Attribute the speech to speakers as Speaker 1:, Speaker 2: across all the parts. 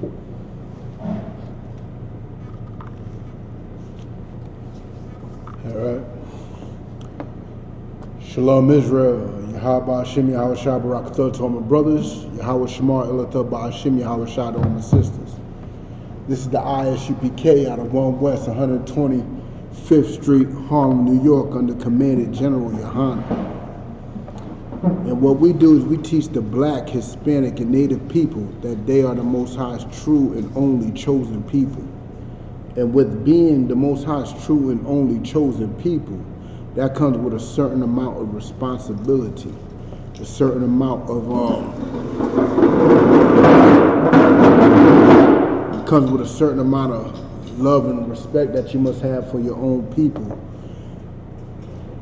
Speaker 1: All right. Shalom Israel. Yahweh Hashem Yahweh Shah Barakatah to all my brothers. Yahweh Shemar Ilatah Ba'ashem Yahweh Shah to all my sisters. This is the ISUPK out of 1 West 125th Street, Harlem, New York, under Commandant General Yohana. And what we do is we teach the Black, Hispanic, and Native people that they are the Most High's true and only chosen people. And with being the Most High's true and only chosen people, that comes with a certain amount of responsibility, a certain amount of it comes with a certain amount of love and respect that you must have for your own people.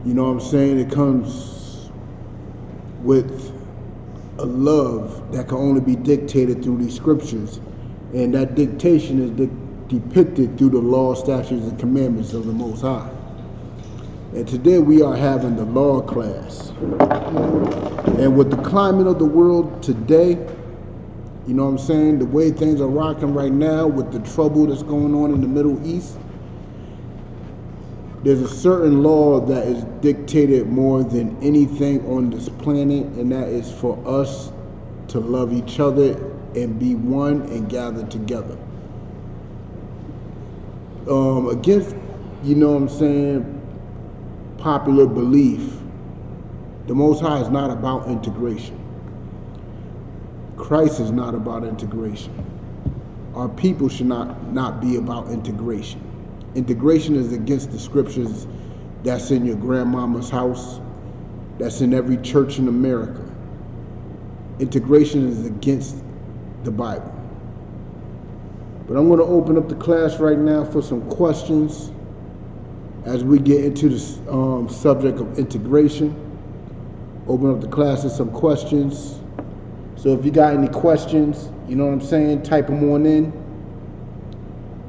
Speaker 1: You know what I'm saying? It comes with a love that can only be dictated through these scriptures, and that dictation is depicted through the law, statutes, and commandments of the Most High. And today we are having the law class. And with the climate of the world today, you know what I'm saying, the way things are rocking right now with the trouble that's going on in the Middle East, there's a certain law that is dictated more than anything on this planet, and that is for us to love each other and be one and gather together. Against, you know what I'm saying, popular belief, the Most High is not about integration. Christ is not about integration. Our people should not be about integration. Integration is against the scriptures that's in your grandmama's house, that's in every church in America. Integration is against the Bible. But I'm going to open up the class right now for some questions as we get into the subject of integration. Open up the class with some questions. So if you got any questions, you know what I'm saying, type them on in.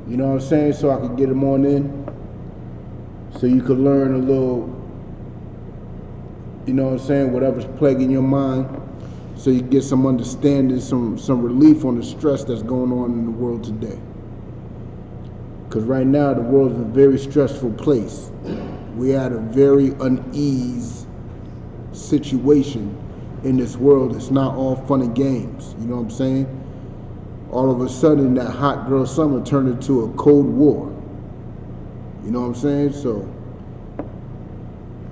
Speaker 1: You know what I'm saying, so I can get them on in. So you could learn a little, you know what I'm saying, whatever's plaguing your mind. So you get some understanding, some relief on the stress that's going on in the world today. Because right now the world is a very stressful place. We're at a very uneasy situation in this world. It's not all fun and games, you know what I'm saying? All of a sudden that hot girl summer turned into a cold war. You know what I'm saying? So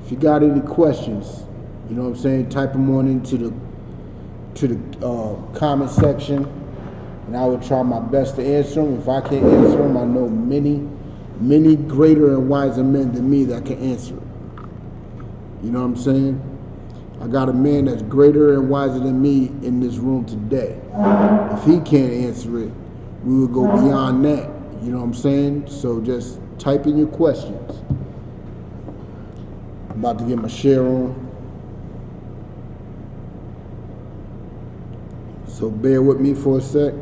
Speaker 1: if you got any questions, you know what I'm saying, type them on into the comment section, and I will try my best to answer them. If I can't answer them, I know many greater and wiser men than me that can answer it. You know what I'm saying? I got a man that's greater and wiser than me in this room today. If he can't answer it, we will go beyond that. You know what I'm saying? So just type in your questions. I'm about to get my share on. So bear with me for a sec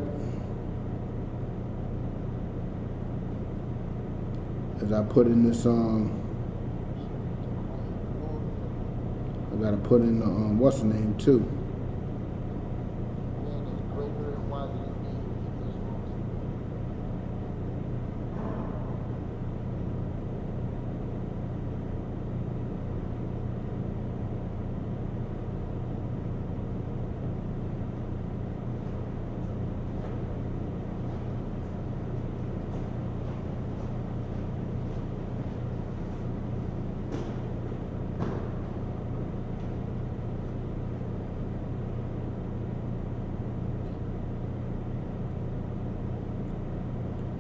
Speaker 1: as I put in this, I gotta put in the, what's the name too?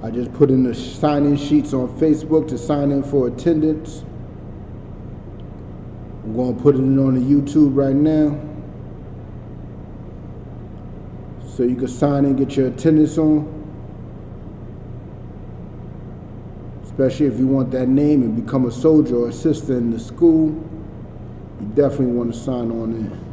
Speaker 1: I just put in the sign-in sheets on Facebook to sign in for attendance. I'm going to put it on the YouTube right now, so you can sign in, get your attendance on. Especially if you want that name and become a soldier or a sister in the school, you definitely want to sign on in.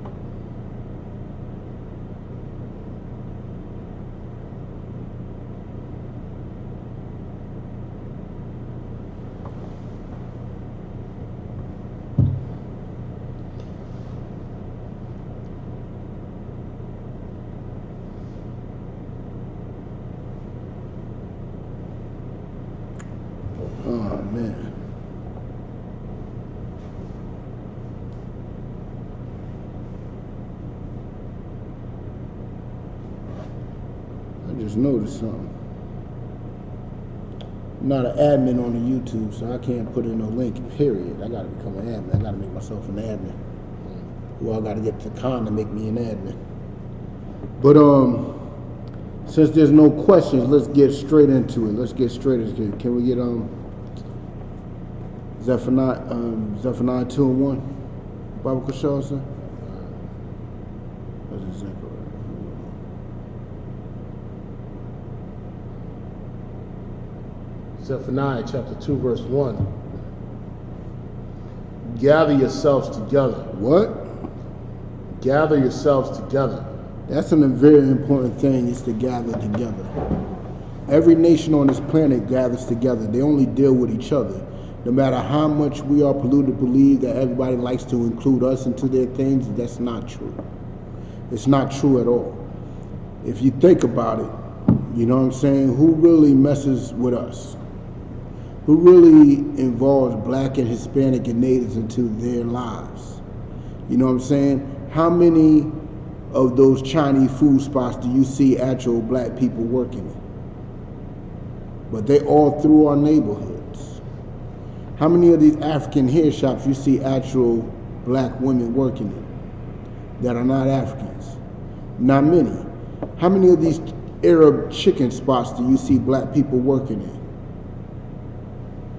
Speaker 1: Oh man. I just noticed something. I'm not an admin on the YouTube, so I can't put in no link, period. I gotta become an admin. I gotta make myself an admin. Well, I gotta get to Khan to make me an admin. But since there's no questions, let's get straight into it. Can we get Zephaniah 2 and 1? Bible Kushal, sir? That's exactly right.
Speaker 2: Zephaniah chapter 2, verse 1. Gather yourselves together.
Speaker 1: What?
Speaker 2: Gather yourselves together.
Speaker 1: That's a very important thing, is to gather together. Every nation on this planet gathers together. They only deal with each other. No matter how much we are polluted to believe that everybody likes to include us into their things, that's not true. It's not true at all. If you think about it, you know what I'm saying, who really messes with us? Who really involves black and Hispanic and natives into their lives? You know what I'm saying? How many of those Chinese food spots do you see actual black people working in? But they all through our neighborhoods. How many of these African hair shops you see actual black women working in that are not Africans? Not many. How many of these Arab chicken spots do you see black people working in?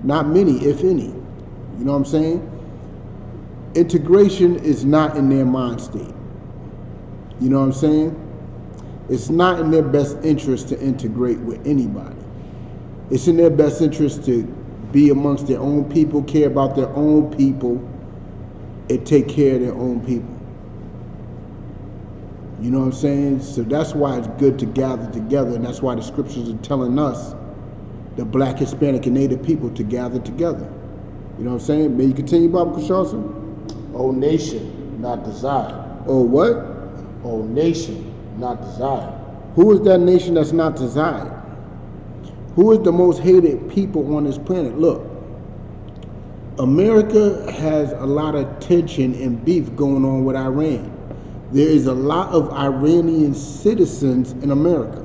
Speaker 1: Not many, if any. You know what I'm saying? Integration is not in their mind state. You know what I'm saying? It's not in their best interest to integrate with anybody. It's in their best interest to be amongst their own people, care about their own people, and take care of their own people. You know what I'm saying? So that's why it's good to gather together, and that's why the scriptures are telling us, the black, Hispanic, and Native people, to gather together. You know what I'm saying? May you continue, Baba Kushasa?
Speaker 2: O nation, not desired.
Speaker 1: Oh, what?
Speaker 2: O nation, not desired.
Speaker 1: Who is that nation that's not desired? Who is the most hated people on this planet? Look, America has a lot of tension and beef going on with Iran. There is a lot of Iranian citizens in America.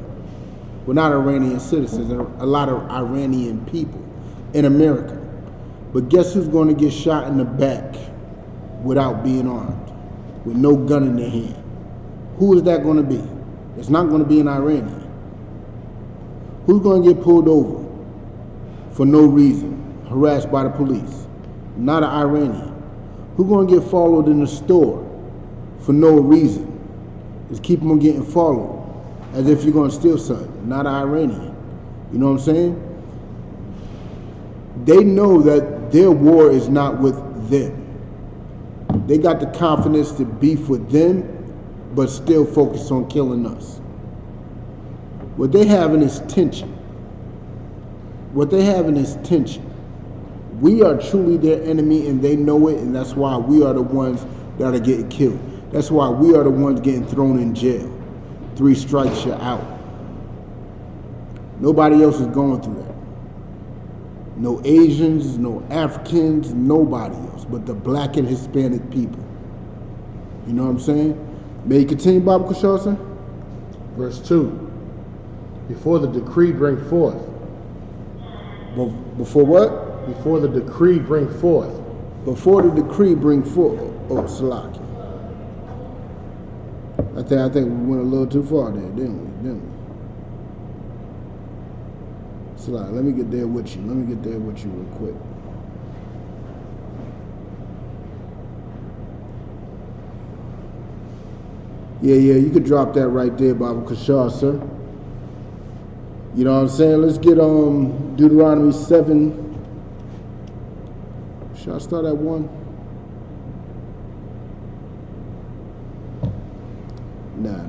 Speaker 1: Well, not Iranian citizens, a lot of Iranian people in America. But guess who's going to get shot in the back without being armed, with no gun in their hand? Who is that going to be? It's not going to be an Iranian. Who's going to get pulled over for no reason, harassed by the police? Not an Iranian. Who's going to get followed in the store for no reason? Just keep them getting followed as if you're going to steal something. Not an Iranian. You know what I'm saying? They know that their war is not with them. They got the confidence to beef with them, but still focus on killing us. What they having is tension. What they having is tension. We are truly their enemy, and they know it, and that's why we are the ones that are getting killed. That's why we are the ones getting thrown in jail. 3 strikes, you're out. Nobody else is going through that. No Asians, no Africans, nobody else, but the black and Hispanic people. You know what I'm saying? May you continue, Baba Kushal?
Speaker 2: Verse 2. Before the decree bring forth.
Speaker 1: Before what?
Speaker 2: Before the decree bring forth.
Speaker 1: Before the decree bring forth. Oh, Salaki. I think we went a little too far there, didn't we? Salaki, let me get there with you. Real quick. Yeah, you could drop that right there, Baba Kushal, sir. You know what I'm saying? Let's get Deuteronomy 7. Should I start at 1? Nah.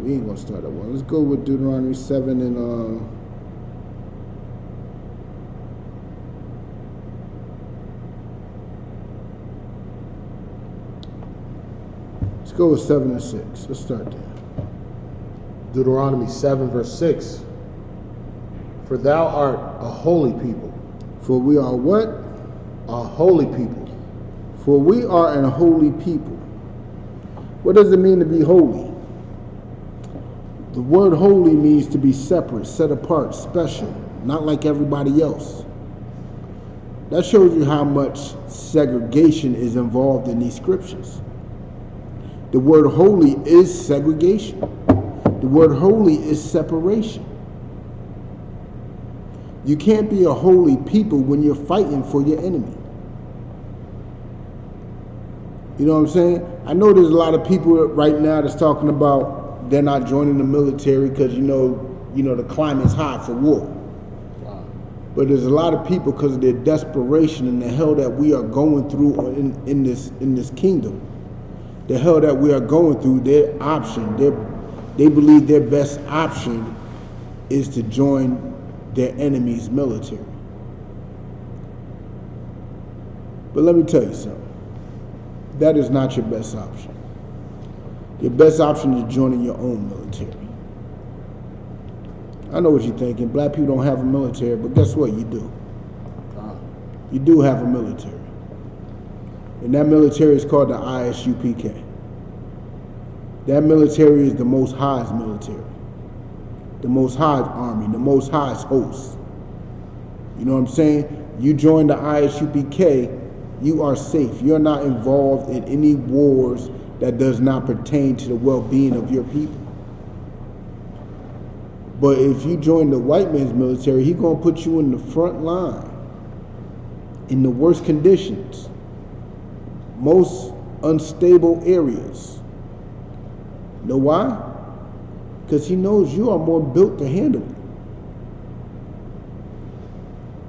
Speaker 1: We ain't gonna start at 1. Let's go with Deuteronomy 7 and let's go with 7 and 6. Let's start there.
Speaker 2: Deuteronomy 7, verse 6. For thou art a holy people.
Speaker 1: For we are what?
Speaker 2: A holy people.
Speaker 1: For we are an holy people. What does it mean to be holy? The word holy means to be separate, set apart, special, not like everybody else. That shows you how much segregation is involved in these scriptures. The word holy is segregation. The word holy is separation. You can't be a holy people when you're fighting for your enemy. You know what I'm saying? I know there's a lot of people right now that's talking about they're not joining the military because you know the climate's hot for war. But there's a lot of people, because of their desperation and the hell that we are going through in this kingdom, the hell that we are going through, their option, they believe their best option is to join their enemy's military. But let me tell you something. That is not your best option. Your best option is joining your own military. I know what you're thinking. Black people don't have a military, but guess what? You do. You do have a military. And that military is called the ISUPK. That military is the Most High's military. The Most High's army, the Most High's host. You know what I'm saying? You join the ISUPK, you are safe. You're not involved in any wars that does not pertain to the well-being of your people. But if you join the white man's military, he's going to put you in the front line, in the worst conditions, most unstable areas. You know why? Because he knows you are more built to handle it.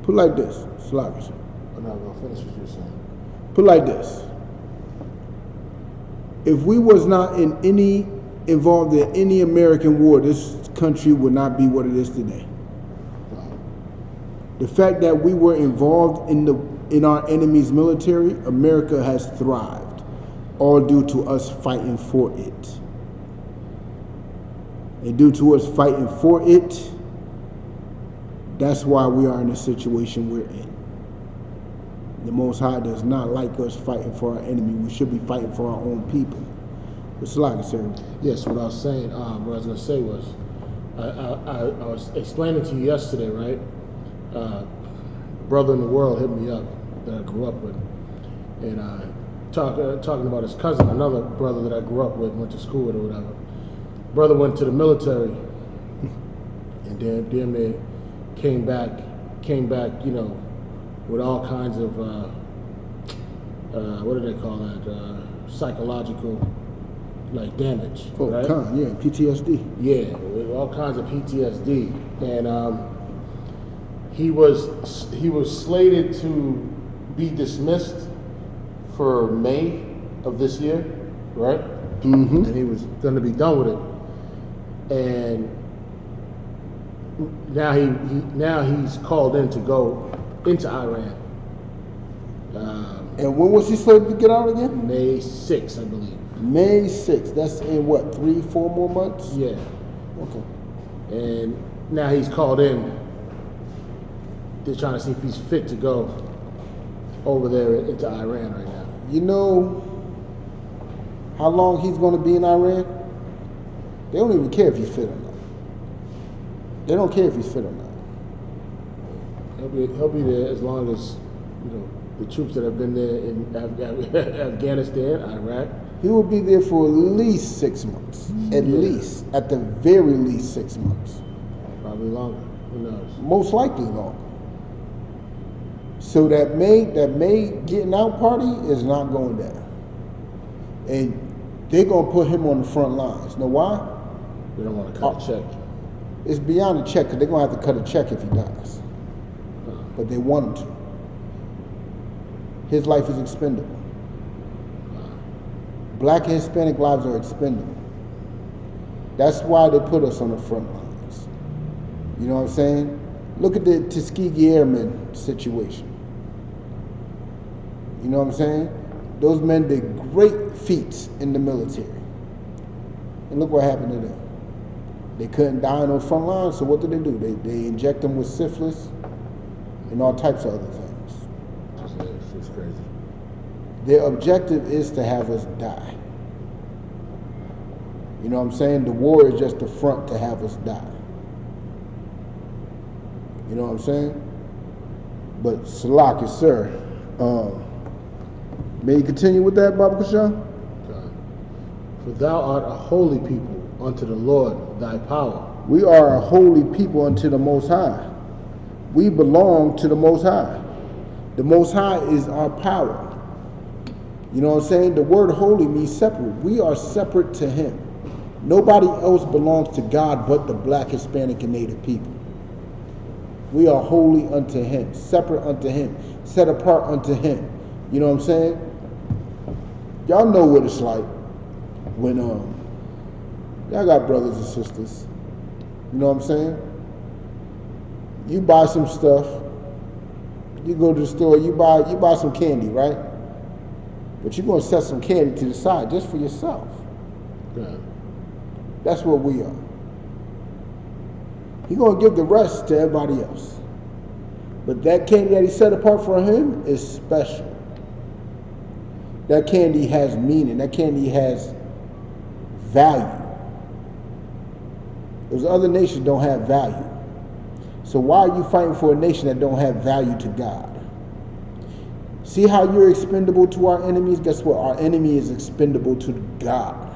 Speaker 1: Put it like this, Slavish.
Speaker 2: I'm not going to finish what you're saying.
Speaker 1: Put it like this. If we was not involved in any American war, this country would not be what it is today. The fact that we were involved in our enemy's military, America has thrived, all due to us fighting for it. And due to us fighting for it, that's why we are in the situation we're in. The Most High does not like us fighting for our enemy. We should be fighting for our own people. What's like, sir?
Speaker 2: Yes, what I was saying, what I was going to say was, I was explaining to you yesterday, right? Brother in the world hit me up that I grew up with, and talking about his cousin, another brother that I grew up with, went to school with or whatever. Brother went to the military, and then they came back, you know, with all kinds of what do they call that? Psychological, like, damage.
Speaker 1: Oh,
Speaker 2: right?
Speaker 1: yeah, PTSD.
Speaker 2: Yeah, with all kinds of PTSD, and he was slated to be dismissed for May of this year, right?
Speaker 1: Mm-hmm.
Speaker 2: And he was going to be done with it, and now he's called in to go into Iran.
Speaker 1: And when was he slated to get out again?
Speaker 2: May 6th, I believe.
Speaker 1: May 6th. That's in what, 3-4 more months?
Speaker 2: Yeah.
Speaker 1: Okay.
Speaker 2: And now he's called in. They're trying to see if he's fit to go over there into Iran right now.
Speaker 1: You know how long he's going to be in Iran? They don't even care if he's fit or not. They don't care if he's fit or not.
Speaker 2: He'll be there as long as, you know, the troops that have been there in Afghanistan, Iraq.
Speaker 1: He will be there for at least 6 months. At least. At the very least 6 months.
Speaker 2: Probably longer. Who knows?
Speaker 1: Most likely longer. So that May getting out party is not going down. And they're going to put him on the front lines. Know why?
Speaker 2: They don't want to cut a check.
Speaker 1: It's beyond a check, because they're going to have to cut a check if he dies. But they want him to. His life is expendable. Black and Hispanic lives are expendable. That's why they put us on the front lines. You know what I'm saying? Look at the Tuskegee Airmen situation. You know what I'm saying? Those men did great feats in the military. And look what happened to them. They couldn't die on those front lines, so what did they do? They inject them with syphilis and all types of other things.
Speaker 2: It's just crazy.
Speaker 1: Their objective is to have us die. You know what I'm saying? The war is just the front to have us die. You know what I'm saying? But Salaki, sir, may you continue with that, Baba Kashan?
Speaker 2: For thou art a holy people unto the Lord thy power.
Speaker 1: We are a holy people unto the Most High. We belong to the Most High. The Most High is our power. You know what I'm saying? The word holy means separate. We are separate to Him. Nobody else belongs to God but the Black, Hispanic, and Native people. We are holy unto Him, separate unto Him, set apart unto Him. You know what I'm saying? Y'all know what it's like when y'all got brothers and sisters. You know what I'm saying? You buy some stuff. You go to the store. You buy some candy, right? But you're gonna set some candy to the side just for yourself.
Speaker 2: Yeah.
Speaker 1: That's what we are. He's gonna give the rest to everybody else. But that candy that He set apart for Him is special. That candy has meaning. That candy has value. Those other nations don't have value. So why are you fighting for a nation that don't have value to God? See how you're expendable to our enemies? Guess what? Our enemy is expendable to God.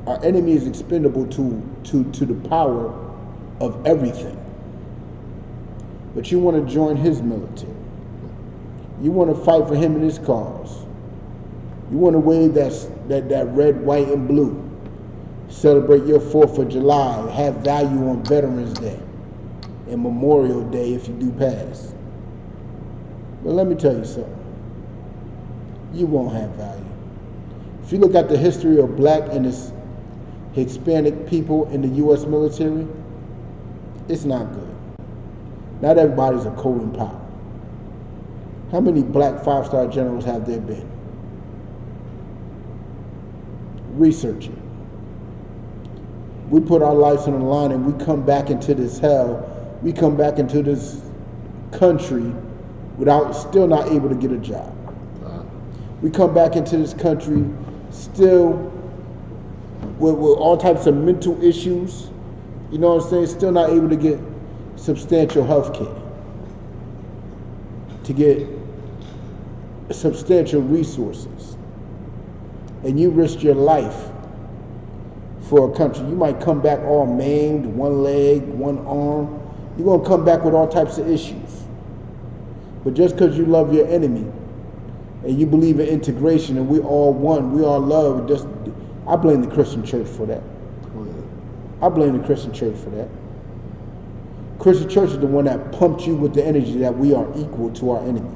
Speaker 1: Our enemy is expendable to the power of everything. But you want to join his military. You want to fight for him and his cause. You want to wave that red, white, and blue. Celebrate your 4th of July. Have value on Veterans Day and Memorial Day if you do pass. But let me tell you something. You won't have value. If you look at the history of Black and Hispanic people in the U.S. military, it's not good. Not everybody's a Colin Powell. How many Black 5-star generals have there been? Research it. We put our lives on the line and we come back into this hell. We come back into this country without still not able to get a job. We come back into this country still with all types of mental issues. You know what I'm saying? Still not able to get substantial health care, to get substantial resources. And you risk your life for a country. You might come back all maimed, one leg, one arm. You're going to come back with all types of issues. But just because you love your enemy and you believe in integration and we all one, we all love, I blame the Christian church for that. I blame the Christian church for that. Christian church is the one that pumped you with the energy that we are equal to our enemy.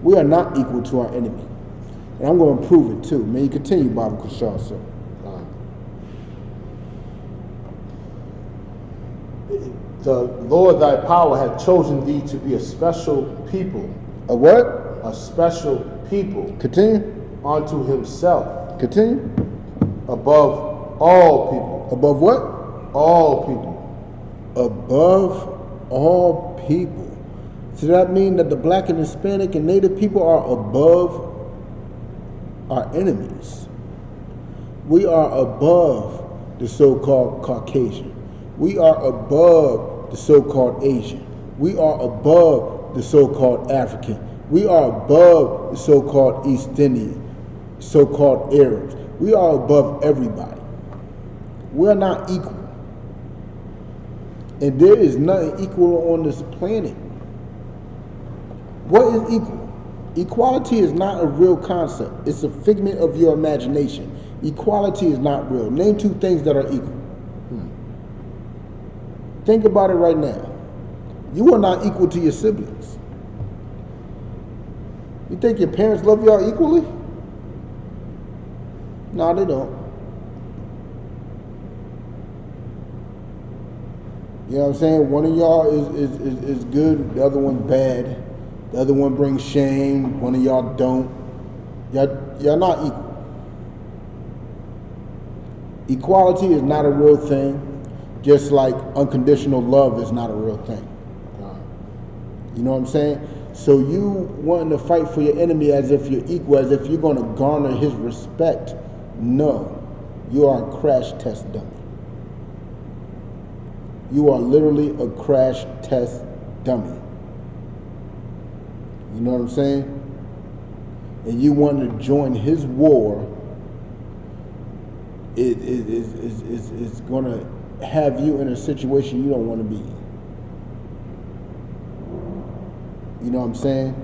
Speaker 1: We are not equal to our enemy. And I'm going to prove it too. May you continue, Baba Kushal, sir.
Speaker 2: The Lord thy power had chosen thee to be a special people.
Speaker 1: A what?
Speaker 2: A special people.
Speaker 1: Continue.
Speaker 2: Unto himself.
Speaker 1: Continue.
Speaker 2: Above all people.
Speaker 1: Above what?
Speaker 2: All people.
Speaker 1: Above all people. So that means that the Black and Hispanic and Native people are above our enemies. We are above the so-called Caucasian. We are above the so-called Asian. We are above the so-called African. We are above the so-called East Indian, so-called Arabs. We are above everybody. We are not equal. And there is nothing equal on this planet. What is equal? Equality is not a real concept. It's a figment of your imagination. Equality is not real. Name 2 things that are equal. Think about it right now. You are not equal to your siblings. You think your parents love y'all equally? No, they don't. You know what I'm saying? One of y'all is good, the other one's bad. The other one brings shame, one of y'all don't. Y'all not equal. Equality is not a real thing. Just like unconditional love is not a real thing. You know what I'm saying? So you wanting to fight for your enemy as if you're equal, as if you're going to garner his respect. No, you are a crash test dummy. You are literally a crash test dummy. You know what I'm saying? And you want to join his war, it is going to have you in a situation you don't want to be in. You know what I'm saying?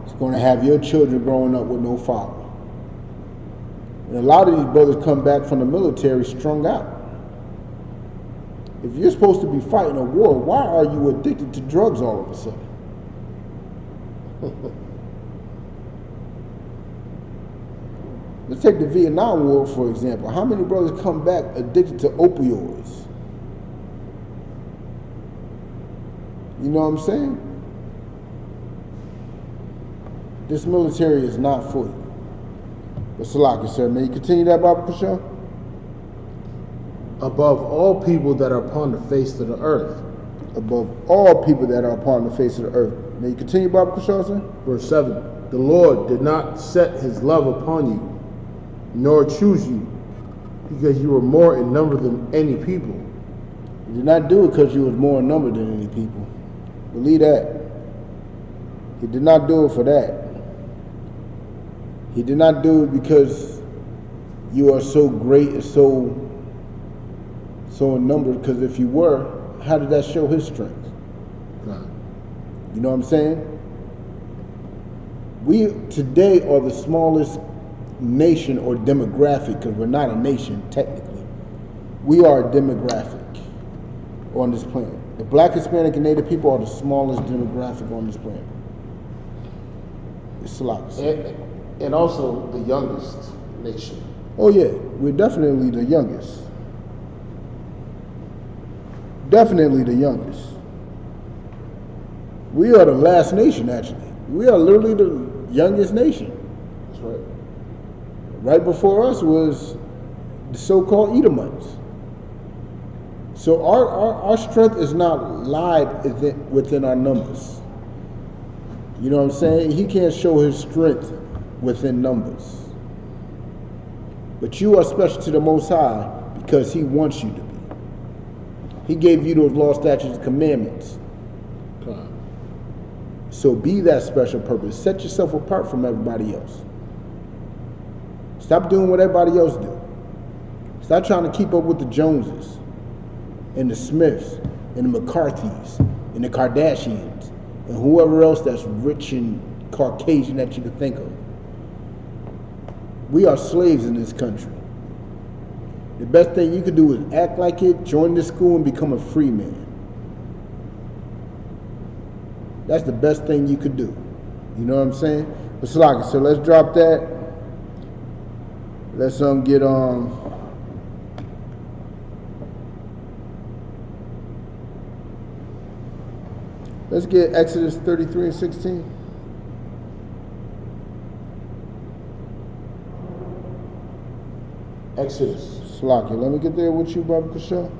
Speaker 1: It's going to have your children growing up with no father. And a lot of these brothers come back from the military strung out. If you're supposed to be fighting a war, why are you addicted to drugs all of a sudden? Let's take the Vietnam War, for example. How many brothers come back addicted to opioids? You know what I'm saying? This military is not for you. But Salaki, sir, may you continue that, Baba Kushal?
Speaker 2: Above all people that are upon the face of the earth.
Speaker 1: Above all people that are upon the face of the earth. May you continue, Baba Kushal, sir?
Speaker 2: Verse 7. The Lord did not set his love upon you, nor choose you, because you were more in number than any people.
Speaker 1: He did not do it because you was more in number than any people. Believe that. He did not do it for that. He did not do it because you are so great and so in number, because if you were, how did that show his strength?
Speaker 2: God.
Speaker 1: You know what I'm saying? We today are the smallest nation or demographic, because we're not a nation technically. We are a demographic on this planet. The Black, Hispanic, and Native people are the smallest demographic on this planet. It's Salaki.
Speaker 2: And also the youngest nation.
Speaker 1: Oh yeah, we're definitely the youngest. Definitely the youngest. We are the last nation, actually. We are literally the youngest nation.
Speaker 2: That's right.
Speaker 1: Right before us was the so-called Edomites. So our strength is not lied within our numbers. You know what I'm saying? He can't show his strength within numbers. But you are special to the Most High because he wants you to be. He gave you those law, statutes, and commandments.
Speaker 2: God.
Speaker 1: So be that special purpose. Set yourself apart from everybody else. Stop doing what everybody else do. Stop trying to keep up with the Joneses and the Smiths and the McCarthys and the Kardashians and whoever else that's rich and Caucasian that you could think of. We are slaves in this country. The best thing you could do is act like it, join the school, and become a free man. That's the best thing you could do. You know what I'm saying? But Salaki, so let's drop that. Let's get let's get Exodus 33 and 16.
Speaker 2: Exodus.
Speaker 1: Salaki, let me get there with you, Baba Kushal.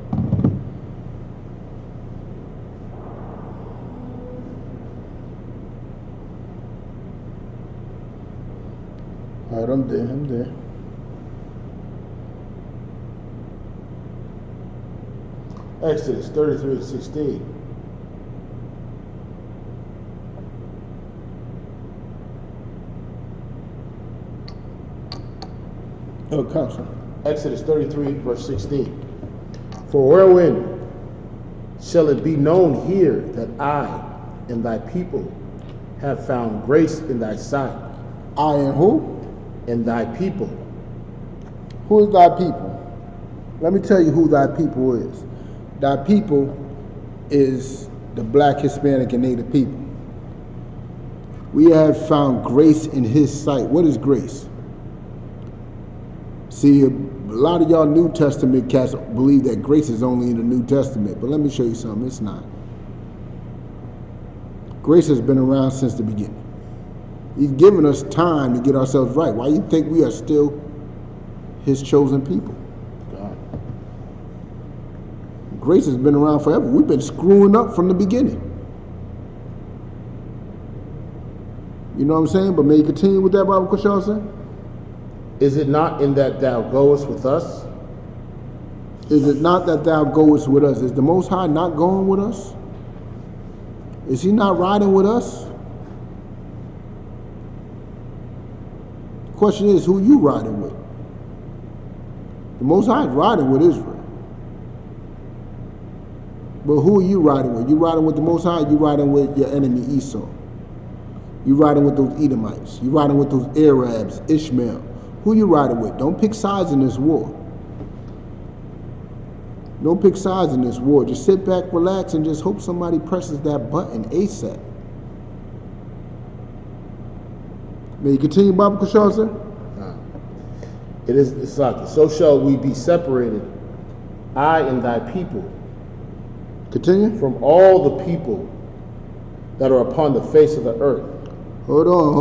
Speaker 1: All right, I'm there.
Speaker 2: Exodus 33 and 16.
Speaker 1: Oh, counsel.
Speaker 2: Exodus 33 verse 16. For wherein shall it be known here that I and thy people have found grace in thy sight?
Speaker 1: I and who?
Speaker 2: And thy people.
Speaker 1: Who is thy people? Let me tell you who thy people is. Thy people is the Black, Hispanic, and Native people. We have found grace in his sight. What is grace? See, a lot of y'all New Testament cats believe that grace is only in the New Testament, but let me show you something. It's not. Grace has been around since the beginning. He's given us time to get ourselves right. Why do you think we are still his chosen people?
Speaker 2: God.
Speaker 1: Grace has been around forever. We've been screwing up from the beginning. You know what I'm saying? But may you continue with that, Bible Kushal, sir?
Speaker 2: Is it not in that thou goest with us?
Speaker 1: Is it not that thou goest with us? Is the Most High not going with us? Is he not riding with us? The question is, who you riding with? The Most High is riding with Israel. But who are you riding with? You riding with the Most High, or you riding with your enemy Esau? You riding with those Edomites. You riding with those Arabs, Ishmael. Who you riding with? Don't pick sides in this war. Don't pick sides in this war. Just sit back, relax, and just hope somebody presses that button ASAP. May you continue, Baba Kushal, sir?
Speaker 2: It's like, so shall we be separated, I and thy people,
Speaker 1: Continue.
Speaker 2: from all the people that are upon the face of the earth.
Speaker 1: Hold on.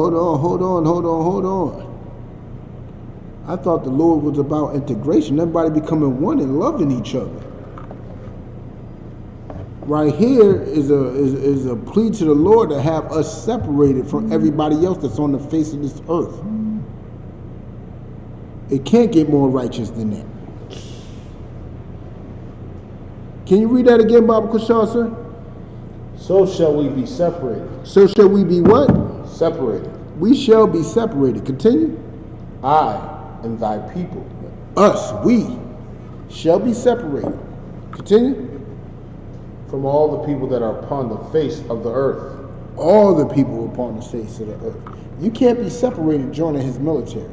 Speaker 1: I thought the Lord was about integration, everybody becoming one and loving each other. Right here is a plea to the Lord to have us separated from everybody else that's on the face of this earth. It can't get more righteous than that. Can you read that again, Baba Kushal, sir?
Speaker 2: So shall we be separated.
Speaker 1: So shall we be what?
Speaker 2: Separated.
Speaker 1: We shall be separated. Continue.
Speaker 2: I and thy people.
Speaker 1: Us, we, shall be separated. Continue.
Speaker 2: From all the people that are upon the face of the earth.
Speaker 1: All the people upon the face of the earth. You can't be separated joining his military.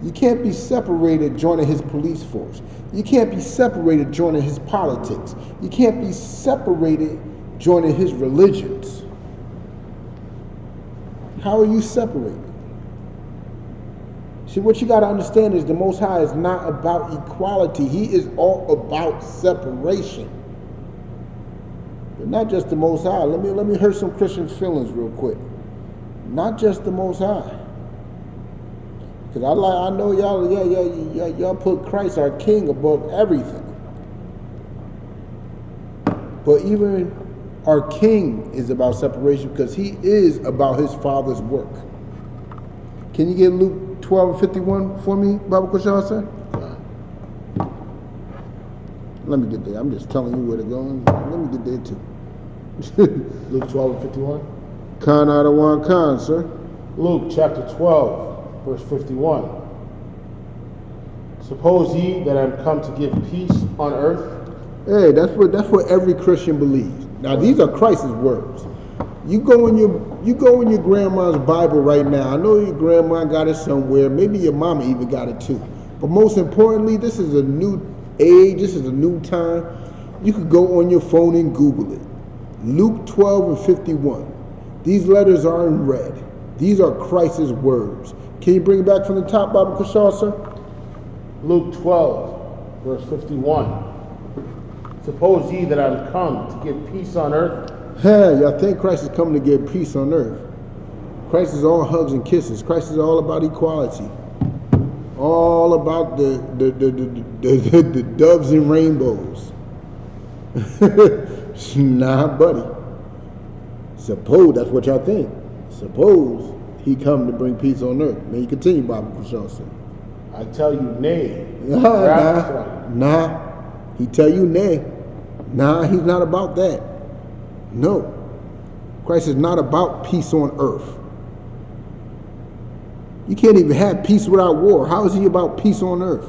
Speaker 1: You can't be separated joining his police force. You can't be separated joining his politics. You can't be separated joining his religions. How are you separated? See, what you got to understand is the Most High is not about equality. He is all about separation. But not just the Most High. Let me hurt some Christians' feelings real quick. Not just the Most High. Because I know y'all put Christ our King above everything. But even our King is about separation because he is about his Father's work. Can you get Luke 12:51 for me, Baba Kushal, sir? Let me get there. I'm just telling you where to go. Let me get there too.
Speaker 2: Luke 12:51.
Speaker 1: Khan out of one Khan, sir.
Speaker 2: Luke chapter 12, verse 51. Suppose ye that I am come to give peace on earth?
Speaker 1: Hey, that's what every Christian believes. Now these are Christ's words. You go in your grandma's Bible right now. I know your grandma got it somewhere. Maybe your mama even got it too. But most importantly, this is a new age. This is a new time. You could go on your phone and Google it. Luke 12:51. These letters are in red. These are Christ's words. Can you bring it back from the top, Baba Kushal, sir?
Speaker 2: Luke 12, verse 51. Suppose ye that I am come to give peace on earth?
Speaker 1: Hey, y'all think Christ is coming to give peace on earth? Christ is all hugs and kisses. Christ is all about equality. All about the doves and rainbows. Nah, buddy. Suppose that's what y'all think. Suppose he come to bring peace on earth. May you continue, Baba Kushal, sir.
Speaker 2: I tell you, nay.
Speaker 1: Nah. He tell you nay. Nah, he's not about that. No. Christ is not about peace on earth. You can't even have peace without war. How is he about peace on earth?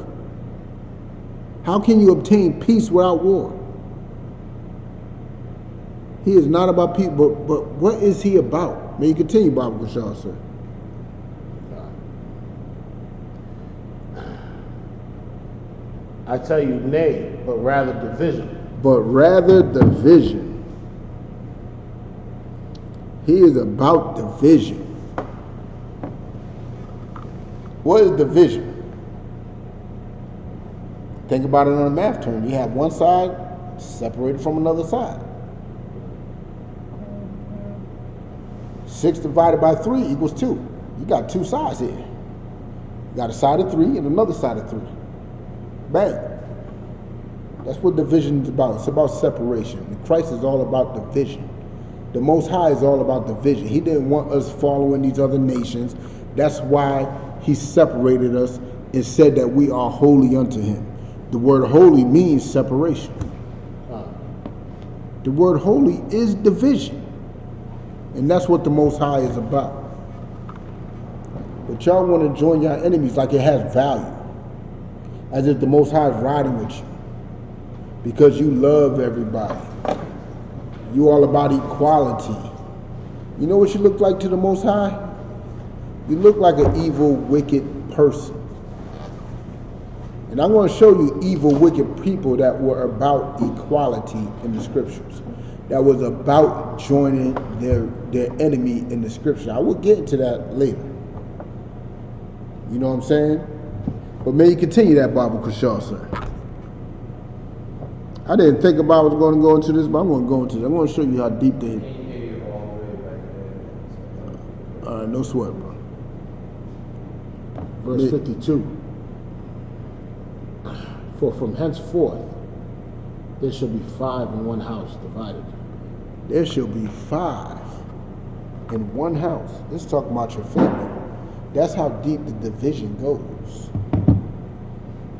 Speaker 1: How can you obtain peace without war? He is not about peace, but what is he about? May you continue, Baba Kushal, sir.
Speaker 2: I tell you, nay, but rather division.
Speaker 1: But rather division. He is about division. What is division? Think about it on a math term. You have one side separated from another side. 6 divided by 3 equals 2. You got two sides here. You got a side of 3 and another side of 3. Bang. That's what division is about. It's about separation. And Christ is all about division. The Most High is all about division. He didn't want us following these other nations. That's why he separated us and said that we are holy unto him. The word holy means separation. The word holy is division. And that's what the Most High is about. But y'all want to join your enemies like it has value. As if the Most High is riding with you. Because you love everybody. You all about equality. You know what you look like to the Most High? You look like an evil, wicked person. And I'm going to show you evil, wicked people that were about equality in the scriptures. That was about joining their enemy in the scripture. I will get into that later. You know what I'm saying? But may you continue that, Baba Kushal, sir. I didn't think about I was going to go into this, but I'm going to go into this. I'm going to show you how deep they... All right, no sweat, bro.
Speaker 2: Verse 52. For from henceforth there shall be 5 in one house divided.
Speaker 1: There shall be 5 in one house. This is talking about your family. That's how deep the division goes.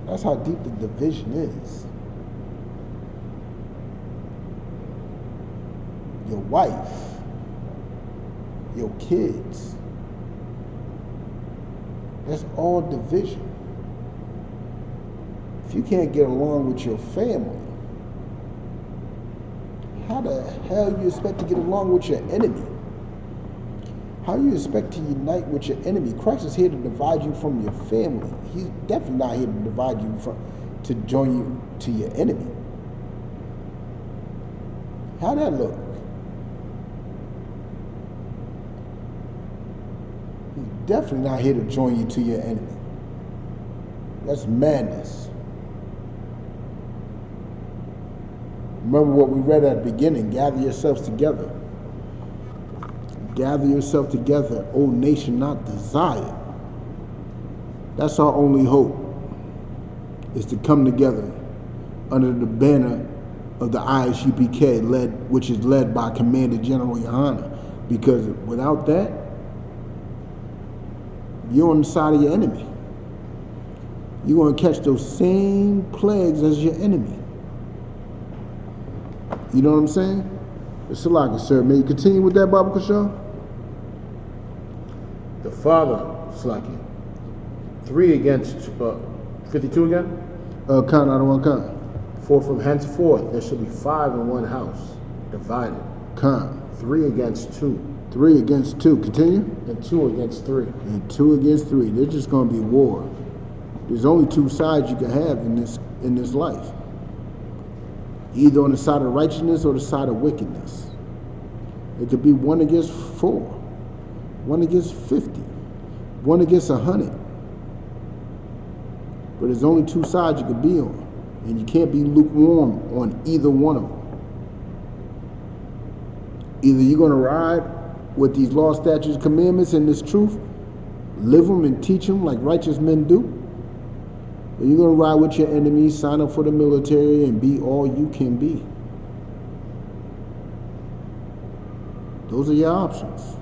Speaker 1: That's how deep the division is. Your wife, your kids, that's all division. If you can't get along with your family, how the hell you expect to get along with your enemy? How you expect to unite with your enemy? Christ is here to divide you from your family. He's definitely not here to divide you to join you to your enemy. How'd that look? He's definitely not here to join you to your enemy. That's madness. Remember what we read at the beginning, gather yourselves together. Gather yourself together, O nation not desired. That's our only hope, is to come together under the banner of the ISUPK, which is led by Commander General Yohana. Because without that, you're on the side of your enemy. You're going to catch those same plagues as your enemy. You know what I'm saying? Salaka, sir. May you continue with that, Baba Kushal?
Speaker 2: The father, Salaki, 3 against 52 again?
Speaker 1: Khan, I don't want Khan.
Speaker 2: For from henceforth there shall be 5 in one house divided.
Speaker 1: Khan.
Speaker 2: 3 against 2.
Speaker 1: 3 against 2. Continue.
Speaker 2: And 2 against 3.
Speaker 1: And 2 against 3. There's just going to be war. There's only 2 sides you can have in this life. Either on the side of righteousness or the side of wickedness. It could be 1 against 4, 1 against 50, 1 against 100. But there's only 2 sides you could be on. And you can't be lukewarm on either one of them. Either you're going to ride with these law, statutes, commandments, and this truth, live them and teach them like righteous men do, or you're going to ride with your enemies, sign up for the military, and be all you can be. Those are your options.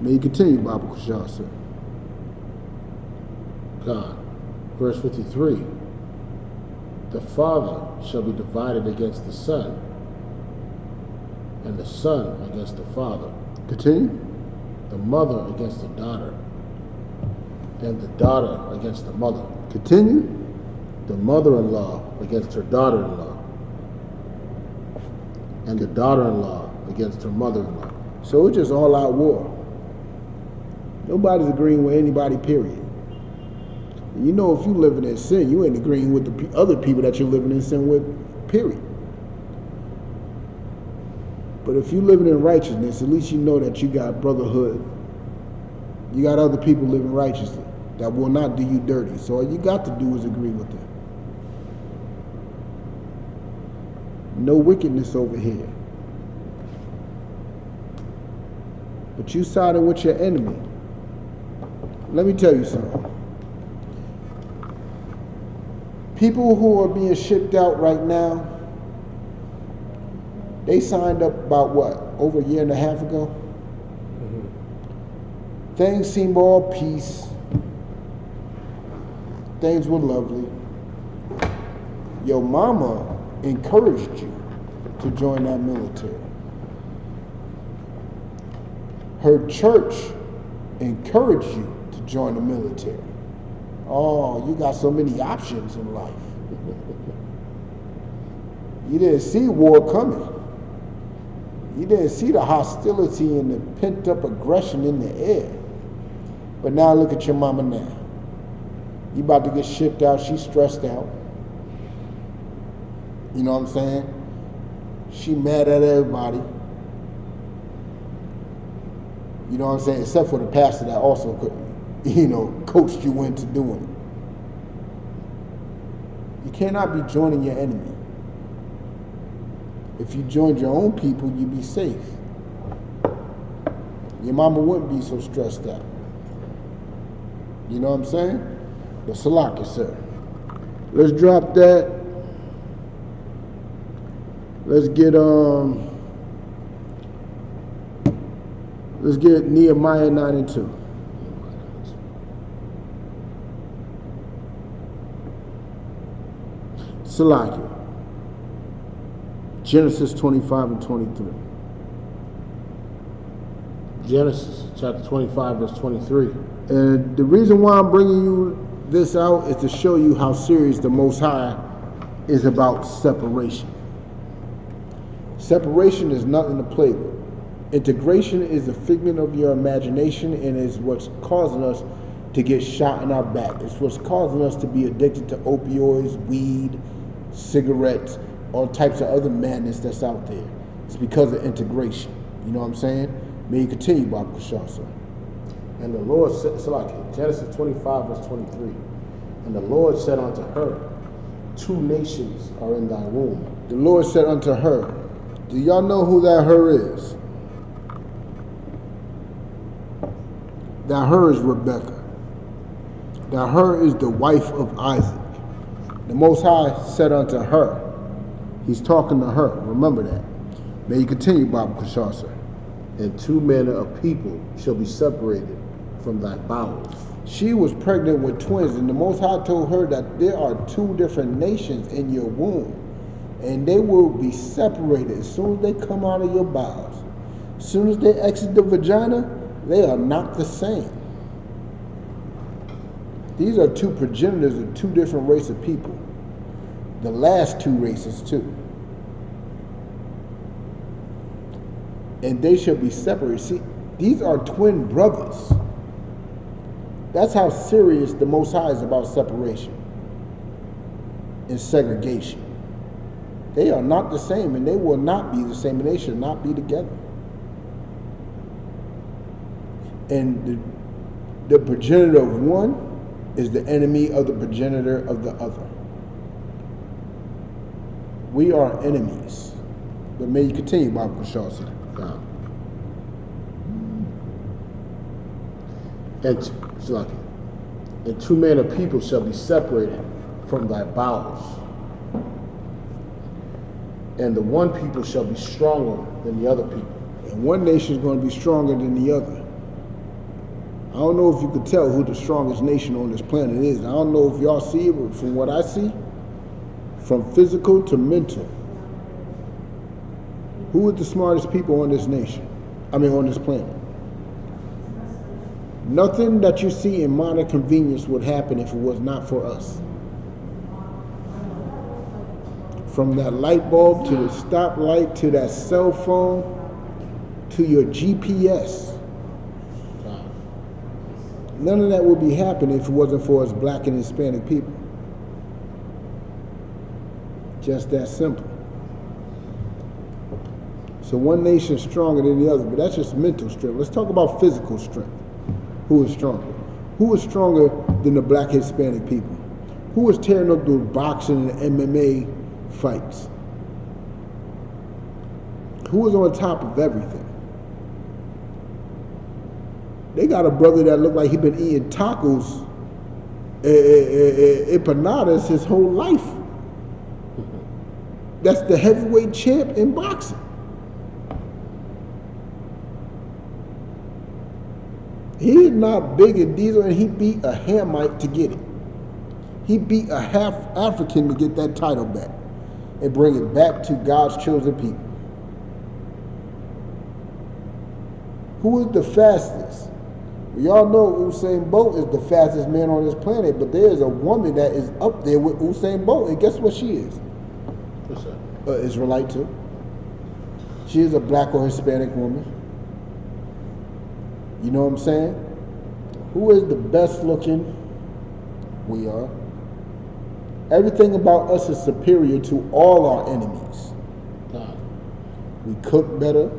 Speaker 1: May you continue, Baba Kushal, sir.
Speaker 2: God. Verse 53. The father shall be divided against the son, and the son against the father.
Speaker 1: Continue.
Speaker 2: The mother against the daughter, and the daughter against the mother.
Speaker 1: Continue.
Speaker 2: The mother-in-law against her daughter-in-law, and the daughter-in-law against her mother-in-law.
Speaker 1: So it's just all-out war. Nobody's agreeing with anybody, period. And you know if you're living in sin, you ain't agreeing with the other people that you're living in sin with, period. But if you're living in righteousness, at least you know that you got brotherhood. You got other people living righteously that will not do you dirty. So all you got to do is agree with them. No wickedness over here. But you siding with your enemy. Let me tell you something. People who are being shipped out right now, They signed up about what, over a year and a half ago? Things seemed all peace. Things were lovely. Your mama encouraged you to join that military. Her church encouraged you to join the military. Oh, you got so many options in life. You didn't see war coming. You didn't see the hostility and the pent-up aggression in the air. But now look at your mama now. You about to get shipped out. She's stressed out. You know what I'm saying? She mad at everybody. You know what I'm saying? Except for the pastor that also, coached you into doing it. You cannot be joining your enemy. If you joined your own people, you'd be safe. Your mama wouldn't be so stressed out. You know what I'm saying? But Salaki, sir. Let's drop that. Let's get Nehemiah 9 and 2. Salaki. Genesis 25 and 23.
Speaker 2: Genesis chapter 25, verse 23.
Speaker 1: And the reason why I'm bringing you this out is to show you how serious the Most High is about separation. Separation is nothing to play with. Integration is a figment of your imagination and is what's causing us to get shot in our back. It's what's causing us to be addicted to opioids, weed, cigarettes, all types of other madness that's out there. It's because of integration. You know what I'm saying? May you continue, Baba Kushal, sir.
Speaker 2: And the Lord said, Genesis 25, verse 23. And the Lord said unto her, 2 nations are in thy womb.
Speaker 1: The Lord said unto her, do y'all know who that her is? That her is Rebecca. That her is the wife of Isaac. The Most High said unto her. He's talking to her. Remember that. May you continue, Baba Kushal, sir.
Speaker 2: And 2 manner of people shall be separated from thy bowels.
Speaker 1: She was pregnant with twins, and the Most High told her that there are 2 different nations in your womb, and they will be separated as soon as they come out of your bowels. As soon as they exit the vagina, they are not the same. These are 2 progenitors of 2 different races of people. The last 2 races too. And they shall be separated. See, these are twin brothers. That's how serious the Most High is about separation and segregation. They are not the same, and they will not be the same, and they should not be together. And the progenitor of one is the enemy of the progenitor of the other. We are enemies. But may you continue, Baba Kushal, sir.
Speaker 2: And 2 manner of people shall be separated from thy bowels. And the one people shall be stronger than the other people.
Speaker 1: And one nation is going to be stronger than the other. I don't know if you could tell who the strongest nation on this planet is. I don't know if y'all see it, but from what I see, from physical to mental, who is the smartest people on this nation? On this planet? Nothing that you see in modern convenience would happen if it was not for us. From that light bulb to the stoplight to that cell phone to your GPS. None of that would be happening if it wasn't for us Black and Hispanic people. Just that simple. So one nation is stronger than the other, but that's just mental strength. Let's talk about physical strength. Who is stronger? Who is stronger than the Black Hispanic people? Who is tearing up those boxing and MMA fights? Who is on top of everything? They got a brother that looked like he been eating tacos, empanadas his whole life. That's the heavyweight champ in boxing. He is not big in diesel, and he beat a Hamite to get it. He beat a half African to get that title back and bring it back to God's chosen people. Who is the fastest? We all know Usain Bolt is the fastest man on this planet, but there is a woman that is up there with Usain Bolt, and guess what she is?
Speaker 2: What's that?
Speaker 1: Israelite too. She is a black or Hispanic woman. You know what I'm saying? Who is the best looking? We are. Everything about us is superior to all our enemies.
Speaker 2: God.
Speaker 1: We cook better.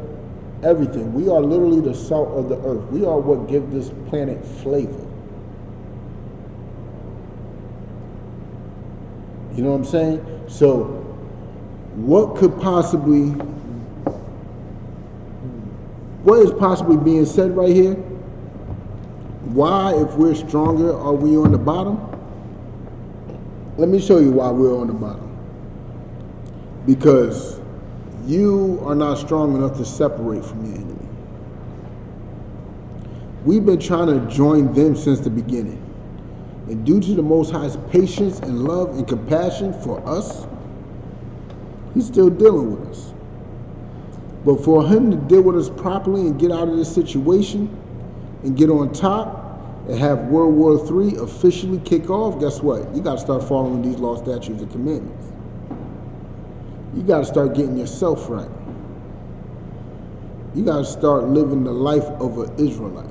Speaker 1: Everything. We are literally the salt of the earth. We are what give this planet flavor. You know what I'm saying? So, what is possibly being said right here? Why, if we're stronger, are we on the bottom? Let me show you why we're on the bottom. Because you are not strong enough to separate from your enemy. We've been trying to join them since the beginning. And due to the Most High's patience and love and compassion for us, He's still dealing with us. But for Him to deal with us properly and get out of this situation and get on top and have World War III officially kick off, guess what? You got to start following these laws, statutes, and commandments. You got to start getting yourself right. You got to start living the life of an Israelite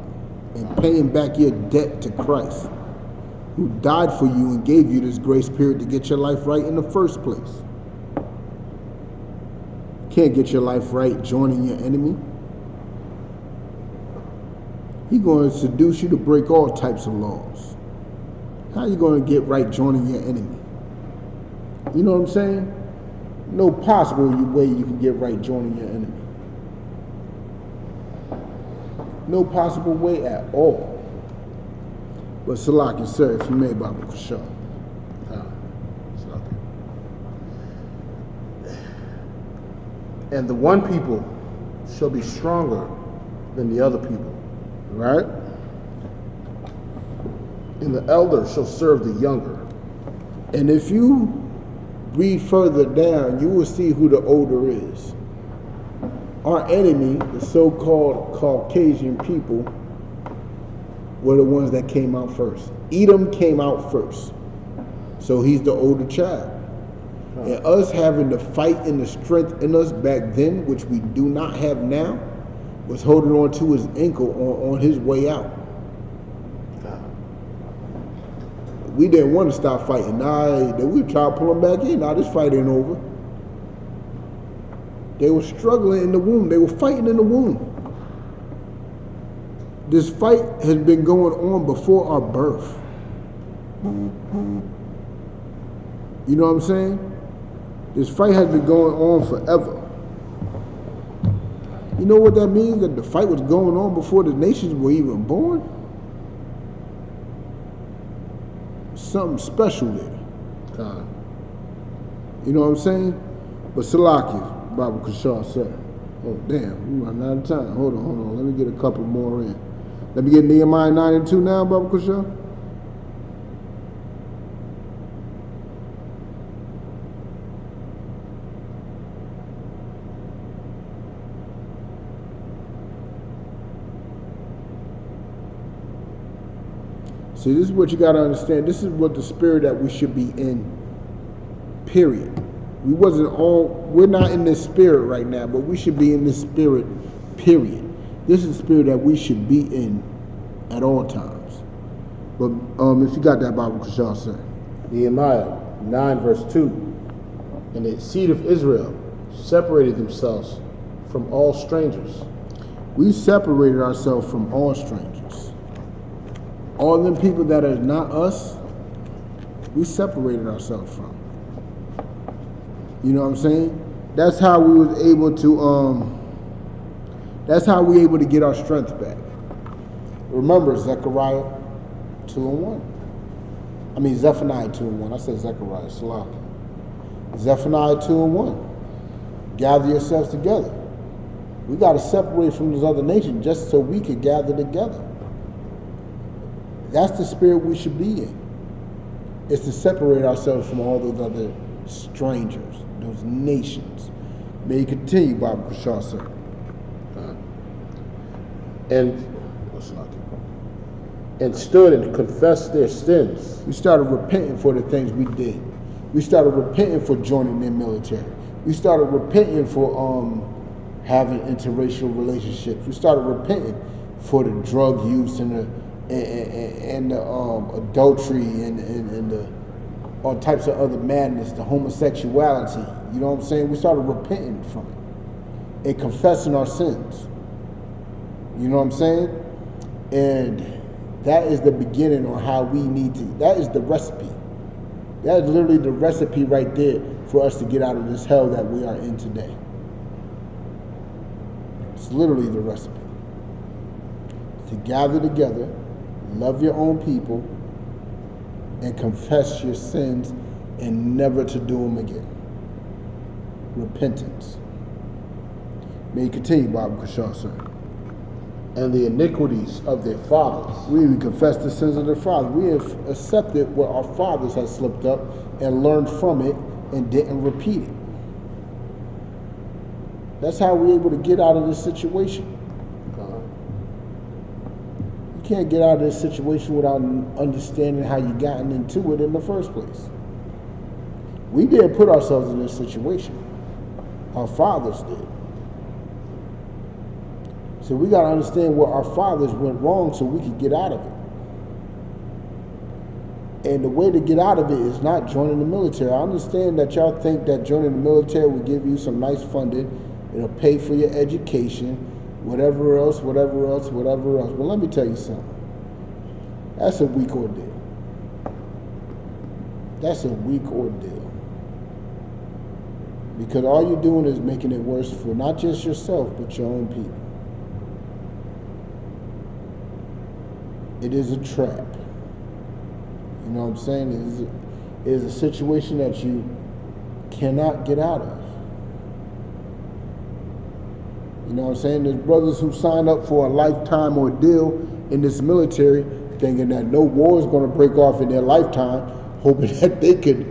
Speaker 1: and paying back your debt to Christ, who died for you and gave you this grace period to get your life right in the first place. Can't get your life right joining your enemy. He's going to seduce you to break all types of laws. How are you going to get right joining your enemy? You know what I'm saying? No possible way you can get right joining your enemy. No possible way at all. But Salaki, sir, if you may, Baba Kushar.
Speaker 2: And the one people shall be stronger than the other people.
Speaker 1: Right?
Speaker 2: And the elder shall serve the younger.
Speaker 1: And if you read further down, you will see who the older is. Our enemy, the so-called Caucasian people, were the ones that came out first. Edom came out first. So he's the older child. And us having the fight and the strength in us back then, which we do not have now, was holding on to his ankle on his way out. We didn't want to stop fighting. We tried to pull him back in. Now this fight ain't over. They were struggling in the womb. They were fighting in the womb. This fight has been going on before our birth. You know what I'm saying? This fight has been going on forever. You know what that means? That the fight was going on before the nations were even born? Something special there.
Speaker 2: God.
Speaker 1: You know what I'm saying? But Salaki, Baba Kushar, sir. Oh, damn, we running out of time. Hold on. Let me get a couple more in. Let me get Nehemiah 9 and 2 now, Baba Kushar. See, this is what you got to understand. This is what the spirit that we should be in, period. We're not in this spirit right now, but we should be in this spirit, period. This is the spirit that we should be in at all times. But if you got that, Bible, Kushal, sir.
Speaker 2: Nehemiah 9 verse 2. And the seed of Israel separated themselves from all strangers.
Speaker 1: We separated ourselves from all strangers. All them people that are not us, we separated ourselves from. You know what I'm saying? That's how we was able to that's how we able to get our strength back. Remember Zechariah 2 and 1. I mean Zephaniah 2 and 1. I said Zechariah, Salah. Zephaniah 2 and 1. Gather yourselves together. We got to separate from those other nations just so we could gather together. That's the spirit we should be in. It's to separate ourselves from all those other strangers, those nations. May you continue, Baba Kushal, sir.
Speaker 2: And stood and confessed their sins.
Speaker 1: We started repenting for the things we did. We started repenting for joining their military. We started repenting for having interracial relationships. We started repenting for the drug use and the adultery and the all types of other madness, the homosexuality. You know what I'm saying? We started repenting from it and confessing our sins. You know what I'm saying? And that is the beginning on how we need to. That is the recipe. That is literally the recipe right there for us to get out of this hell that we are in today. It's literally the recipe. To gather together, love your own people, and confess your sins and never to do them again. Repentance. May you continue, Baba Kushal, sir.
Speaker 2: And the iniquities of their fathers.
Speaker 1: We confess the sins of their fathers. We have accepted what our fathers had slipped up and learned from it and didn't repeat it. That's how we're able to get out of this situation. You can't get out of this situation without understanding how you gotten into it in the first place. We didn't put ourselves in this situation. Our fathers did. So we got to understand where our fathers went wrong so we could get out of it. And the way to get out of it is not joining the military. I understand that y'all think that joining the military will give you some nice funding. It'll pay for your education, whatever else. But let me tell you something. That's a weak ordeal. That's a weak ordeal. Because all you're doing is making it worse for not just yourself, but your own people. It is a trap. You know what I'm saying? It is a situation that you cannot get out of. You know what I'm saying? There's brothers who signed up for a lifetime ordeal in this military thinking that no war is going to break off in their lifetime, hoping that they could,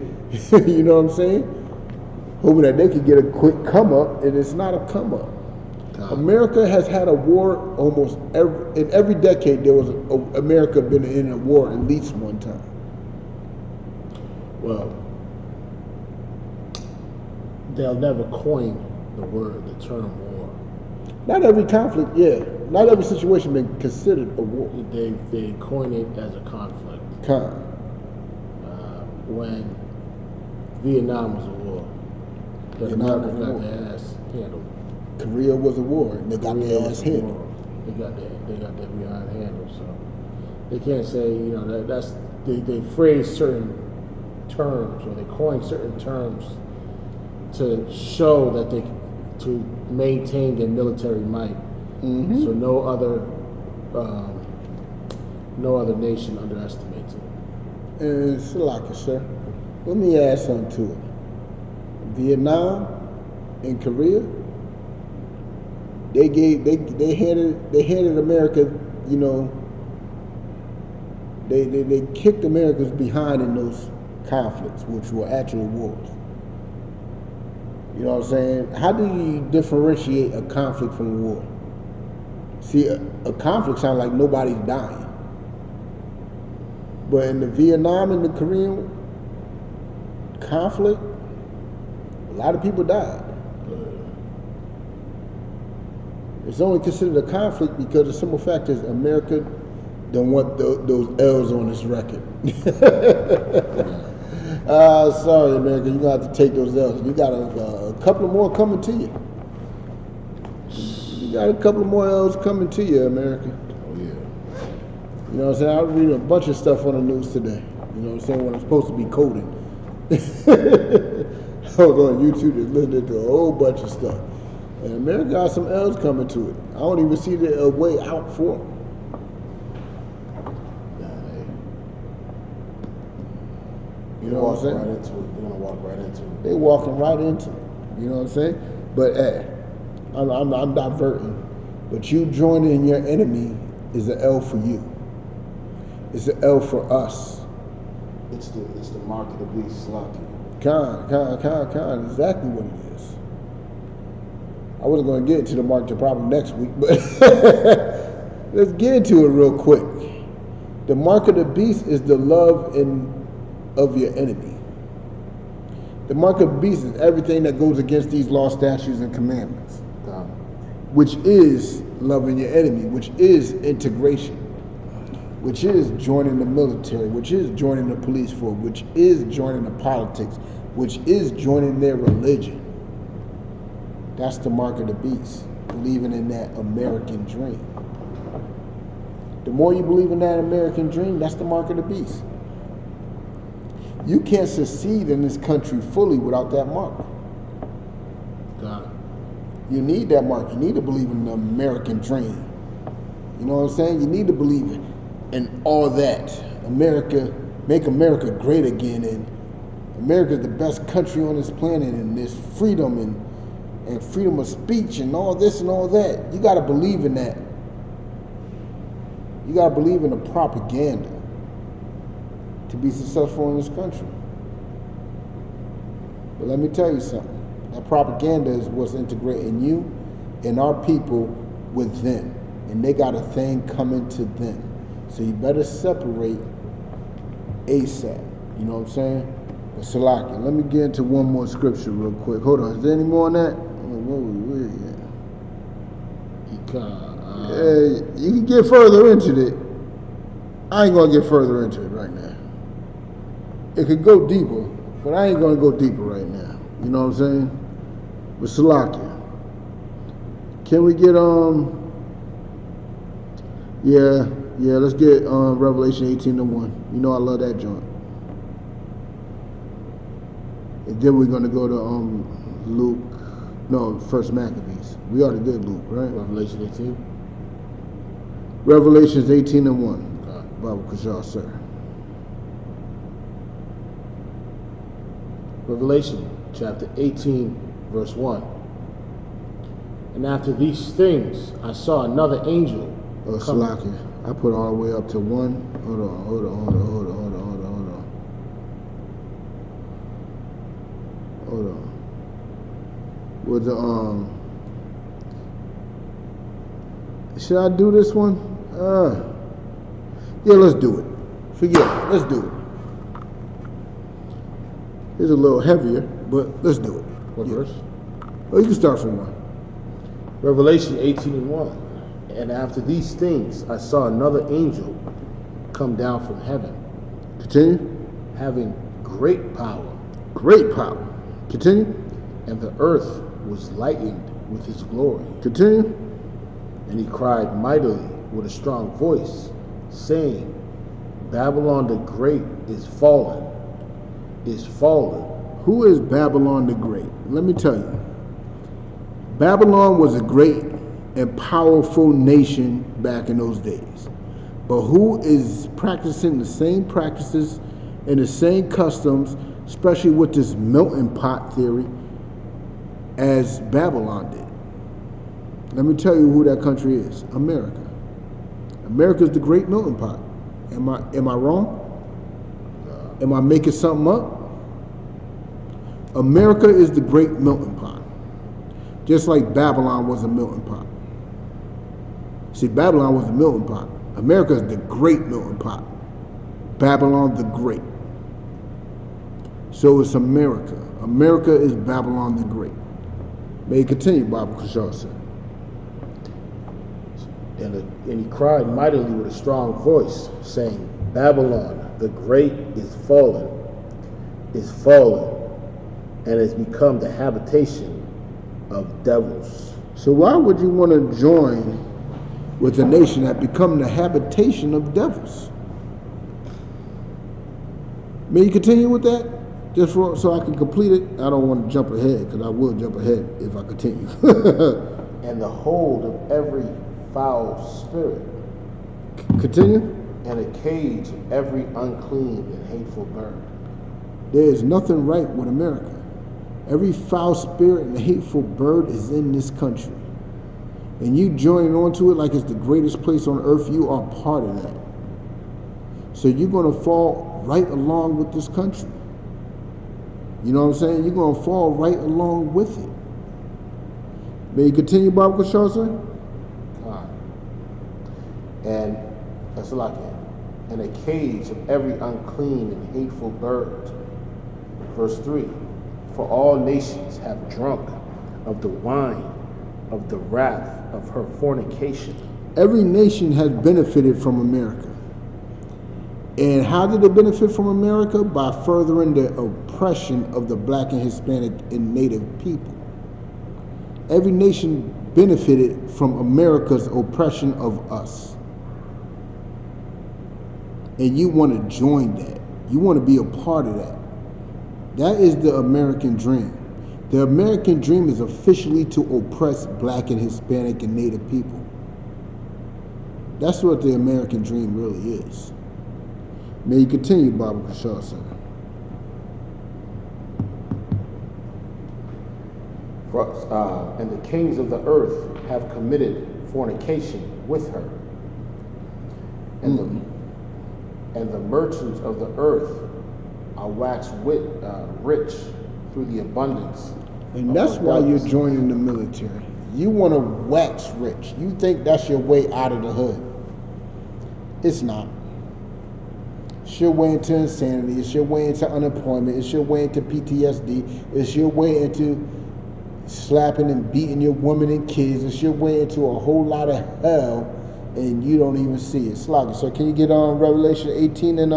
Speaker 1: you know what I'm saying? Hoping that they could get a quick come up, and it's not a come up. America has had a war almost in every decade. America been in a war at least one time.
Speaker 2: Well, they'll never coin the term war.
Speaker 1: Not every conflict, yeah. Not every situation been considered a war.
Speaker 2: They coin it as a conflict. When Vietnam was a war, but America got their ass handled.
Speaker 1: Korea was a war, and they got their ass handled.
Speaker 2: They got their behind handled, so they can't say, you know, they phrase certain terms, or they coin certain terms to show that to maintain their military might. Mm-hmm. So no other nation underestimates it.
Speaker 1: And Salaka, sir, let me add something to it. Vietnam and Korea, they handed America, you know, they kicked America's behind in those conflicts, which were actual wars. You know what I'm saying? How do you differentiate a conflict from a war? See, a conflict sounds like nobody's dying. But in the Vietnam and the Korean conflict, a lot of people died. It's only considered a conflict because the simple fact is America don't want those L's on its record. Sorry, America, you're going to have to take those L's. You got a couple of more coming to you. You got a couple of more L's coming to you, America.
Speaker 2: Oh, yeah.
Speaker 1: You know what I'm saying? I was reading a bunch of stuff on the news today. You know what I'm saying? When I'm supposed to be coding. I was on YouTube just listening to a whole bunch of stuff. And America got some L's coming to it. I don't even see a way out for them. You know what I'm saying?
Speaker 2: Right into it. They're gonna walk right into it.
Speaker 1: They're walking right into it. You know what I'm saying? But hey, I'm diverting. But you joining your enemy is an L for you. It's an L for us.
Speaker 2: It's the mark of the beast, Slaki.
Speaker 1: Con, exactly what it is. I wasn't going to get into the mark to problem next week, but let's get into it real quick. The mark of the beast is the love of your enemy. The mark of the beast is everything that goes against these laws, statutes, and commandments, which is loving your enemy, which is integration, which is joining the military, which is joining the police force, which is joining the politics, which is joining their religion. That's the mark of the beast, believing in that American dream. The more you believe in that American dream, that's the mark of the beast. You can't succeed in this country fully without that mark.
Speaker 2: Got it.
Speaker 1: You need that mark. You need to believe in the American dream. You know what I'm saying? You need to believe in all that. America, make America great again, and America is the best country on this planet, and there's freedom and freedom of speech and all this and all that. You got to believe in that. You got to believe in the propaganda to be successful in this country. But let me tell you something. That propaganda is what's integrating you and our people with them. And they got a thing coming to them. So you better separate ASAP. You know what I'm saying? But Salaki, let me get into one more scripture real quick. Hold on. Is there any more on that? You can get further into it. I ain't gonna get further into it right now. It could go deeper, but I ain't gonna go deeper right now. You know what I'm saying? But Salakia, can we get let's get Revelation 18:1. You know I love that joint. And then we're gonna go to Luke. No, First Maccabees. We already did Luke, right?
Speaker 2: Revelation 18.
Speaker 1: Revelations 18:1. Bible Kashar, sir.
Speaker 2: Revelation chapter 18, verse 1. And after these things, I saw another angel.
Speaker 1: Salakia. I put all the way up to 1. Hold on. With the should I do this one? Yeah, let's do it. Forget it. Let's do it. It's a little heavier, but let's do it.
Speaker 2: What verse?
Speaker 1: Oh, you can start from 1.
Speaker 2: Revelation 18:1. And after these things, I saw another angel come down from heaven,
Speaker 1: Continue.
Speaker 2: having great power,
Speaker 1: Great power. Continue.
Speaker 2: and the earth was lightened with his glory.
Speaker 1: Continue.
Speaker 2: And he cried mightily with a strong voice, saying, Babylon the Great is fallen, is fallen.
Speaker 1: Who is Babylon the Great? Let me tell you. Babylon was a great and powerful nation back in those days. But who is practicing the same practices and the same customs, especially with this melting pot theory, as Babylon did? Let me tell you who that country is. America. America is the great melting pot. Am I wrong? Am I making something up? America is the great melting pot. Just like Babylon was a melting pot. See, Babylon was a melting pot. America is the great melting pot. Babylon the Great. So it's America. America is Babylon the Great. May it continue, Bible Kashar said.
Speaker 2: And he cried mightily with a strong voice, saying, Babylon the Great is fallen, and has become the habitation of devils.
Speaker 1: So why would you want to join with a nation that become the habitation of devils? May you continue with that? Just so I can complete it. I don't want to jump ahead, because I will jump ahead if I continue.
Speaker 2: And the hold of every foul spirit.
Speaker 1: Continue.
Speaker 2: And a cage of every unclean and hateful bird.
Speaker 1: There is nothing right with America. Every foul spirit and hateful bird is in this country. And you joining onto it like it's the greatest place on earth, you are part of that. So you're going to fall right along with this country. You know what I'm saying? You're going to fall right along with it. May you continue, Baba Kushal, sir?
Speaker 2: And that's like it. In a cage of every unclean and hateful bird. Verse 3. For all nations have drunk of the wine of the wrath of her fornication.
Speaker 1: Every nation has benefited from America. And how did they benefit from America? By furthering the oppression of the black and Hispanic and Native people. Every nation benefited from America's oppression of us. And you want to join that. You want to be a part of that. That is the American dream. The American dream is officially to oppress black and Hispanic and Native people. That's what the American dream really is. May you continue, Baba Kushal, sir.
Speaker 2: And the kings of the earth have committed fornication with her. And the merchants of the earth are waxed rich through the abundance.
Speaker 1: And that's why you're joining the military. You want to wax rich. You think that's your way out of the hood. It's not. It's your way into insanity. It's your way into unemployment. It's your way into PTSD. It's your way into slapping and beating your women and kids. It's your way into a whole lot of hell, and you don't even see it. Slugger. So can you get on Revelation 18 and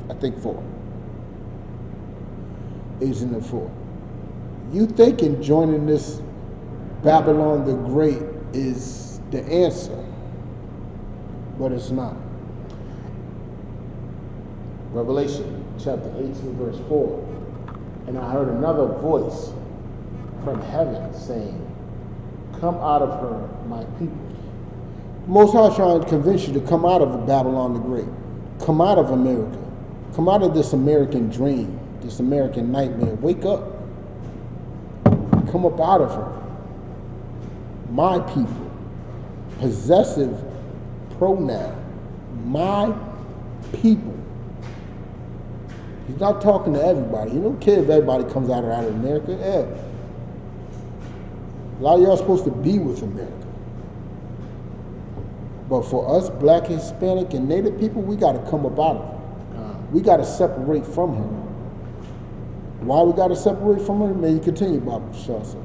Speaker 1: I think 4. 18 and 4. You thinking joining this Babylon the Great is the answer, but it's not.
Speaker 2: Revelation chapter 18 verse 4. And I heard another voice from heaven saying, come out of her, my people.
Speaker 1: Most High trying to convince you to come out of Babylon the Great. Come out of America. Come out of this American dream, this American nightmare. Wake up. Come up out of her. My people. Possessive pronoun. My people. He's not talking to everybody. He don't care if everybody comes out of America. Yeah. A lot of y'all are supposed to be with America. But for us, black, Hispanic, and Native people, we got to come up out of her. We got to separate from her. Why we got to separate from her? May you continue, Baba Kushal, sir.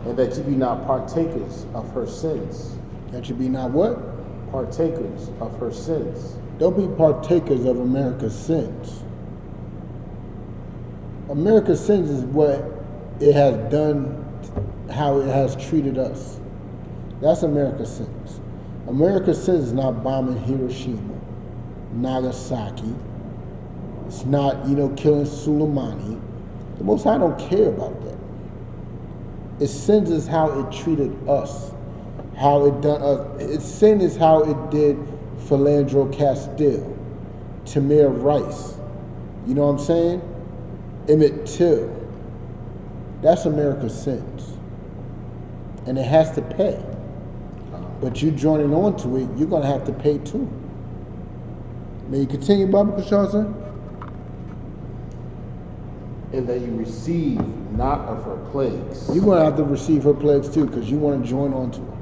Speaker 2: And that you be not partakers of her sins.
Speaker 1: That you be not what?
Speaker 2: Partakers of her sins.
Speaker 1: Don't be partakers of America's sins. America's sins is what it has done, how it has treated us. That's America's sins. America's sins is not bombing Hiroshima, Nagasaki. It's not, killing Soleimani. The Most High don't care about that. Its sins is how it treated us, how it done us. Its sin is how it did Philandro Castile, Tamir Rice. You know what I'm saying? Emmett Till. That's America's sins. And it has to pay. But you joining on to it, you're going to have to pay too. May you continue, Baba Kushal, sir?
Speaker 2: And that you receive not of her plagues.
Speaker 1: You're going to have to receive her plagues too, because you want to join on to her.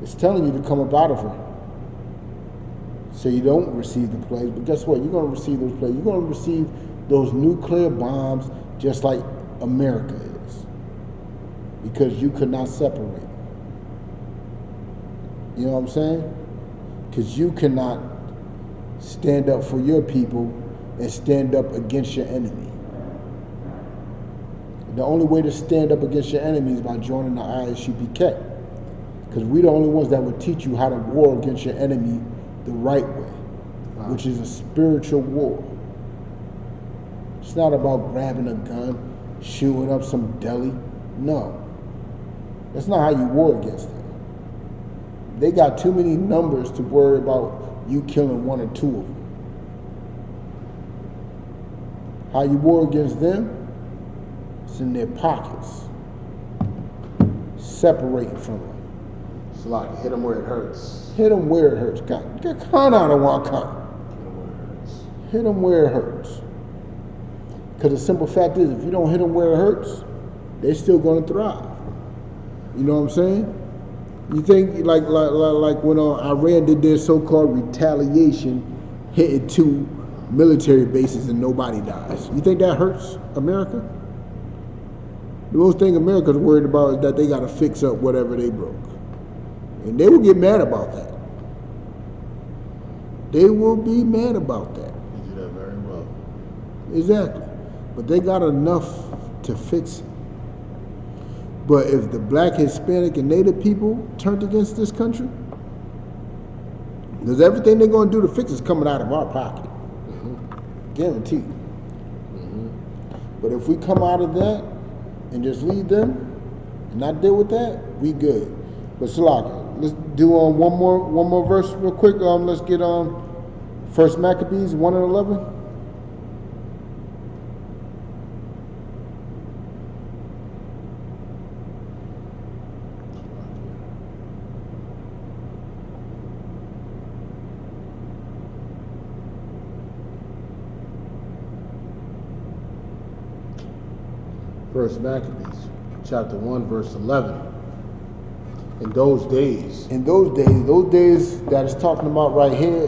Speaker 1: It's telling you to come up out of her. So you don't receive the plagues, but guess what? You're going to receive those plagues. You're going to receive those nuclear bombs just like America is. Because you could not separate. You know what I'm saying? Because you cannot stand up for your people and stand up against your enemy. The only way to stand up against your enemy is by joining the ISUPK. Because we're the only ones that would teach you how to war against your enemy the right way, which is a spiritual war. It's not about grabbing a gun, shooting up some deli. No. That's not how you war against them. They got too many numbers to worry about you killing one or two of them. How you war against them It's in their pockets, separating from them.
Speaker 2: It's like hit them where it hurts.
Speaker 1: Hit them where it hurts. Get con out of one con. Hit them where it hurts. Because the simple fact is, if you don't hit them where it hurts, they're still going to thrive. You know what I'm saying? You think like when Iran did their so-called retaliation, hitting 2 military bases and nobody dies. You think that hurts America? The most thing America's worried about is that they got to fix up whatever they broke. And they will get mad about that. They will be mad about that.
Speaker 2: You do that very well.
Speaker 1: Exactly. But they got enough to fix it. But if the black, Hispanic, and Native people turned against this country, because everything they're going to do to fix it is coming out of our pocket. Guaranteed. But if we come out of that and just leave them and not deal with that, we good. But Salaka, let's do one more verse real quick. Let's get First Maccabees 1:11.
Speaker 2: First Maccabees, chapter 1, verse 11. In those days
Speaker 1: that it's talking about right here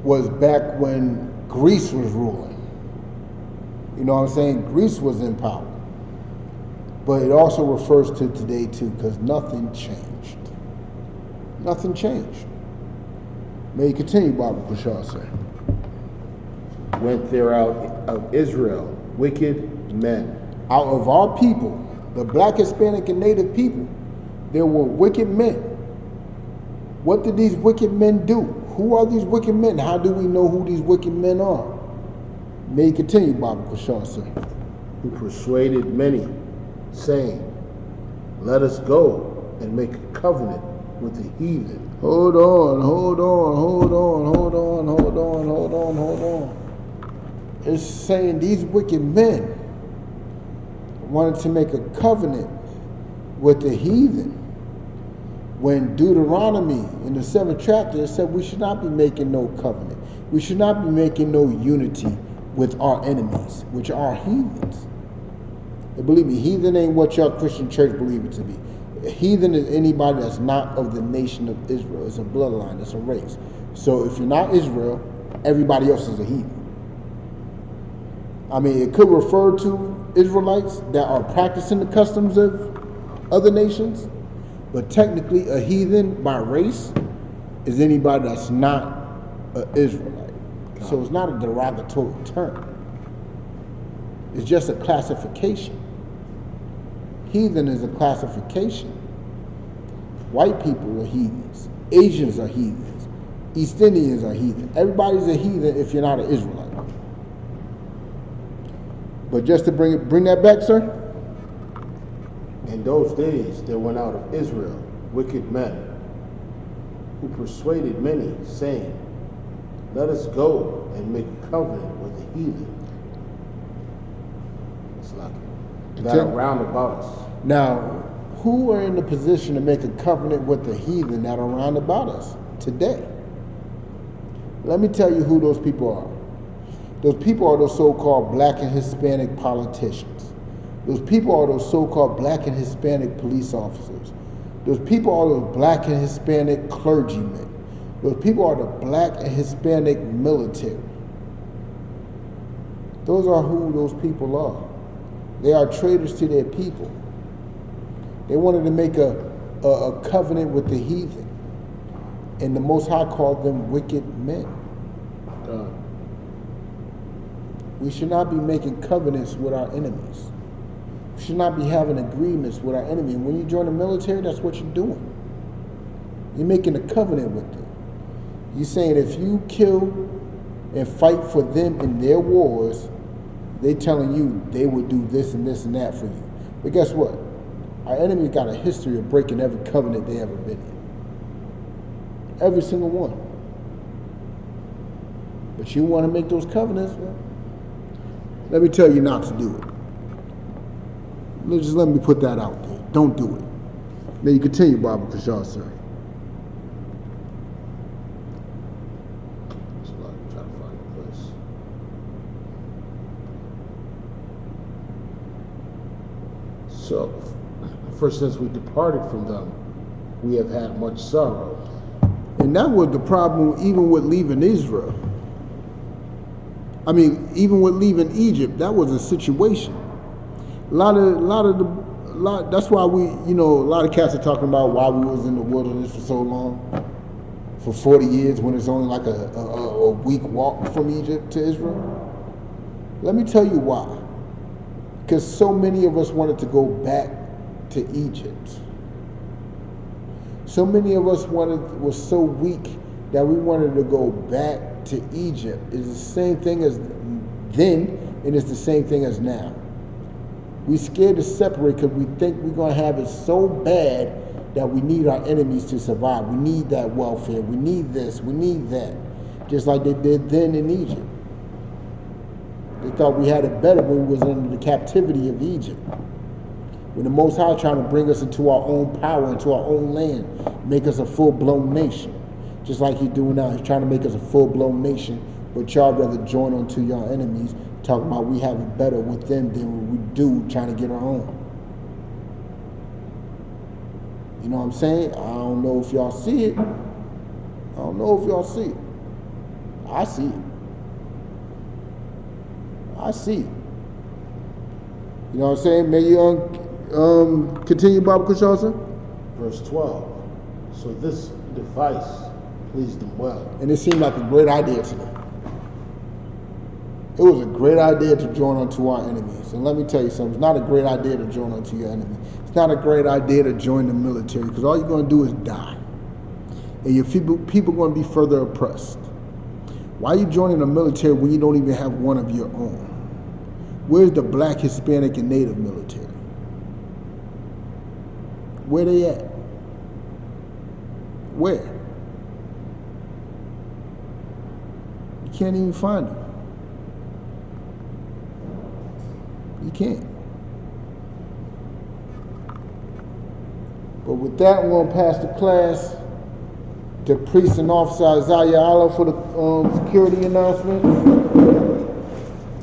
Speaker 1: was back when Greece was ruling. You know what I'm saying? Greece was in power. But it also refers to today too, because nothing changed. Nothing changed. May you continue, Baba Kushar, sir.
Speaker 2: Went there out of Israel wicked men.
Speaker 1: Out of our people, the black, Hispanic, and Native people, there were wicked men. What did these wicked men do? Who are these wicked men? How do we know who these wicked men are? May you continue, Baba Kushar, sir.
Speaker 2: Who persuaded many, saying, let us go and make a covenant with the heathen.
Speaker 1: Hold on. It's saying these wicked men wanted to make a covenant with the heathen. When Deuteronomy in the 7th chapter it said we should not be making no covenant. We should not be making no unity with our enemies, which are heathens. And believe me, heathen ain't what your Christian church believe it to be. A heathen is anybody that's not of the nation of Israel. It's a bloodline, it's a race. So if you're not Israel, everybody else is a heathen. I mean, it could refer to Israelites that are practicing the customs of other nations, but technically a heathen by race is anybody that's not an Israelite. So it's not a derogatory term. It's just a classification. Heathen is a classification. White people are heathens. Asians are heathens. East Indians are heathen. Everybody's a heathen if you're not an Israelite. But just to bring that back, sir.
Speaker 2: In those days there went out of Israel wicked men, who persuaded many, saying, let us go and make a covenant with the heathen. It's like that are round about us.
Speaker 1: Now, who are in the position to make a covenant with the heathen that are round about us today? Let me tell you who those people are. Those people are those so-called black and Hispanic politicians. Those people are those so-called black and Hispanic police officers. Those people are those black and Hispanic clergymen. Those people are the black and Hispanic military. Those are who those people are. They are traitors to their people. They wanted to make a covenant with the heathen. And the Most High called them wicked men. We should not be making covenants with our enemies. We should not be having agreements with our enemy. And when you join the military, that's what you're doing. You're making a covenant with them. You're saying if you kill and fight for them in their wars, they telling you they will do this and this and that for you. But guess what? Our enemy got a history of breaking every covenant they ever been in. Every single one. But you want to make those covenants, well, let me tell you not to do it. Just let me put that out there. Don't do it. Now you continue, Baba Kushal, sir.
Speaker 2: So, for since we departed from them, we have had much sorrow.
Speaker 1: And that was the problem even with leaving Israel. I mean, even with leaving Egypt, that was a situation. That's why we, a lot of cats are talking about why we was in the wilderness for so long, for 40 years, when it's only like a week walk from Egypt to Israel. Let me tell you why. Because so many of us wanted to go back to Egypt. So many of us was so weak that we wanted to go back to Egypt. It's the same thing as then, and it's the same thing as now. We scared to separate because we think we're going to have it so bad that we need our enemies to survive. We need that welfare. We need this. We need that. Just like they did then in Egypt. They thought we had it better when we was under the captivity of Egypt. When the Most High trying to bring us into our own power, into our own land, make us a full-blown nation. Just like he's doing now. He's trying to make us a full-blown nation, but y'all rather join onto your enemies, talking about we have it better with them than we do trying to get our own. You know what I'm saying? I don't know if y'all see it. I don't know if y'all see it. I see it. I see it. You know what I'm saying? May you continue, Baba Kushal, sir?
Speaker 2: Verse 12. So this device pleased them well.
Speaker 1: And it seemed like a great idea to them. It was a great idea to join onto our enemies. And let me tell you something, it's not a great idea to join onto your enemy. It's not a great idea to join the military, because all you're going to do is die. And your people are going to be further oppressed. Why are you joining the military when you don't even have one of your own? Where's the black, Hispanic, and Native military? Where they at? Where? You can't even find them. You can't. But with that, we're going to pass the class to Priest and Officer Isaiah Allah for the security announcement.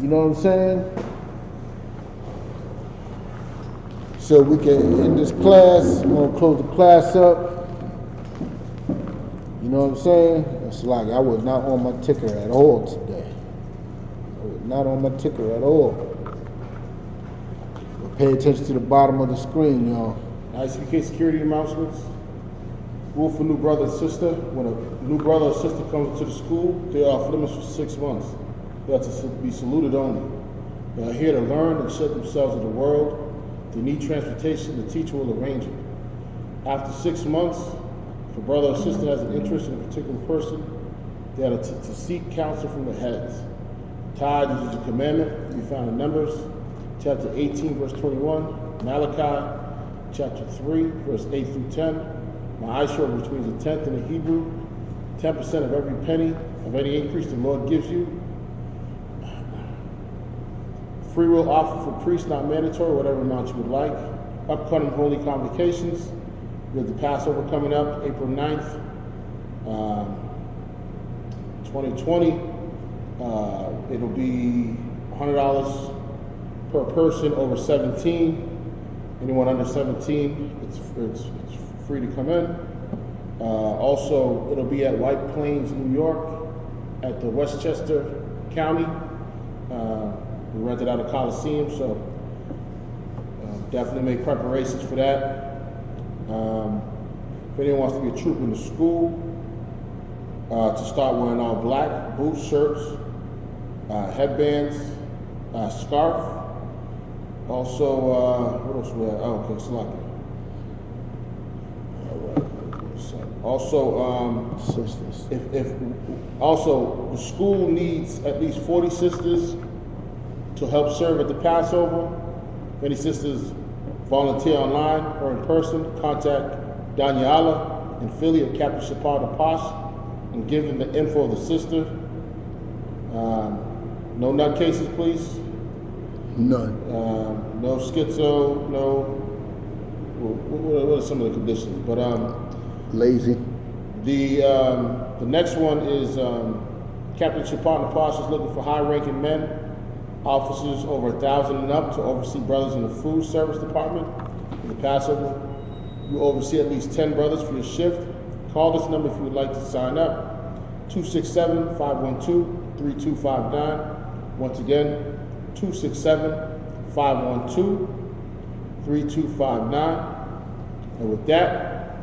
Speaker 1: You know what I'm saying? So we can end this class. I'm going to close the class up. You know what I'm saying? It's like I was not on my ticker at all today. I was not on my ticker at all. But pay attention to the bottom of the screen, y'all.
Speaker 2: ICK security announcements. Rule for new brother and sister. When a new brother or sister comes into the school, they are off limits for 6 months. They are to be saluted only. They are here to learn and shed themselves in the world. If they need transportation, the teacher will arrange it. After 6 months, if a brother or sister has an interest in a particular person, they are to seek counsel from the heads. Tithe is a commandment to be found in Numbers, chapter 18, verse 21, Malachi, chapter 3, verse 8 through 10, Ma'ashor, which means a tenth in the Hebrew, 10% of every penny of any increase the Lord gives you. Free will offer for priests, not mandatory, whatever amount you would like. Upcoming holy convocations. We have the Passover coming up, April 9th, 2020. It'll be $100 per person over 17. Anyone under 17, it's free to come in. Also, it'll be at White Plains, New York, at the Westchester County. We rented out a Coliseum, so definitely make preparations for that. If anyone wants to be a trooper in the school, to start wearing all black, boots, shirts, headbands, scarf. Also, what else we have? Oh, okay, Slocky. Also,
Speaker 1: Sisters.
Speaker 2: if also the school needs at least 40 sisters to help serve at the Passover. If any sisters volunteer online or in person, contact Daniela in Philly or Captain Shapar Posh and give them the info of the sister. No nut cases, please.
Speaker 1: None.
Speaker 2: No schizo, no. What are some of the conditions? But
Speaker 1: Lazy.
Speaker 2: the next one is Captain Chapana Posh is looking for high-ranking men, officers over 1,000 and up, to oversee brothers in the food service department in the Passover. You oversee at least 10 brothers for your shift. Call this number if you would like to sign up. 267-512-3259. Once again, 267-512-3259. And with that,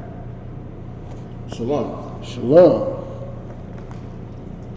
Speaker 2: shalom.
Speaker 1: Shalom.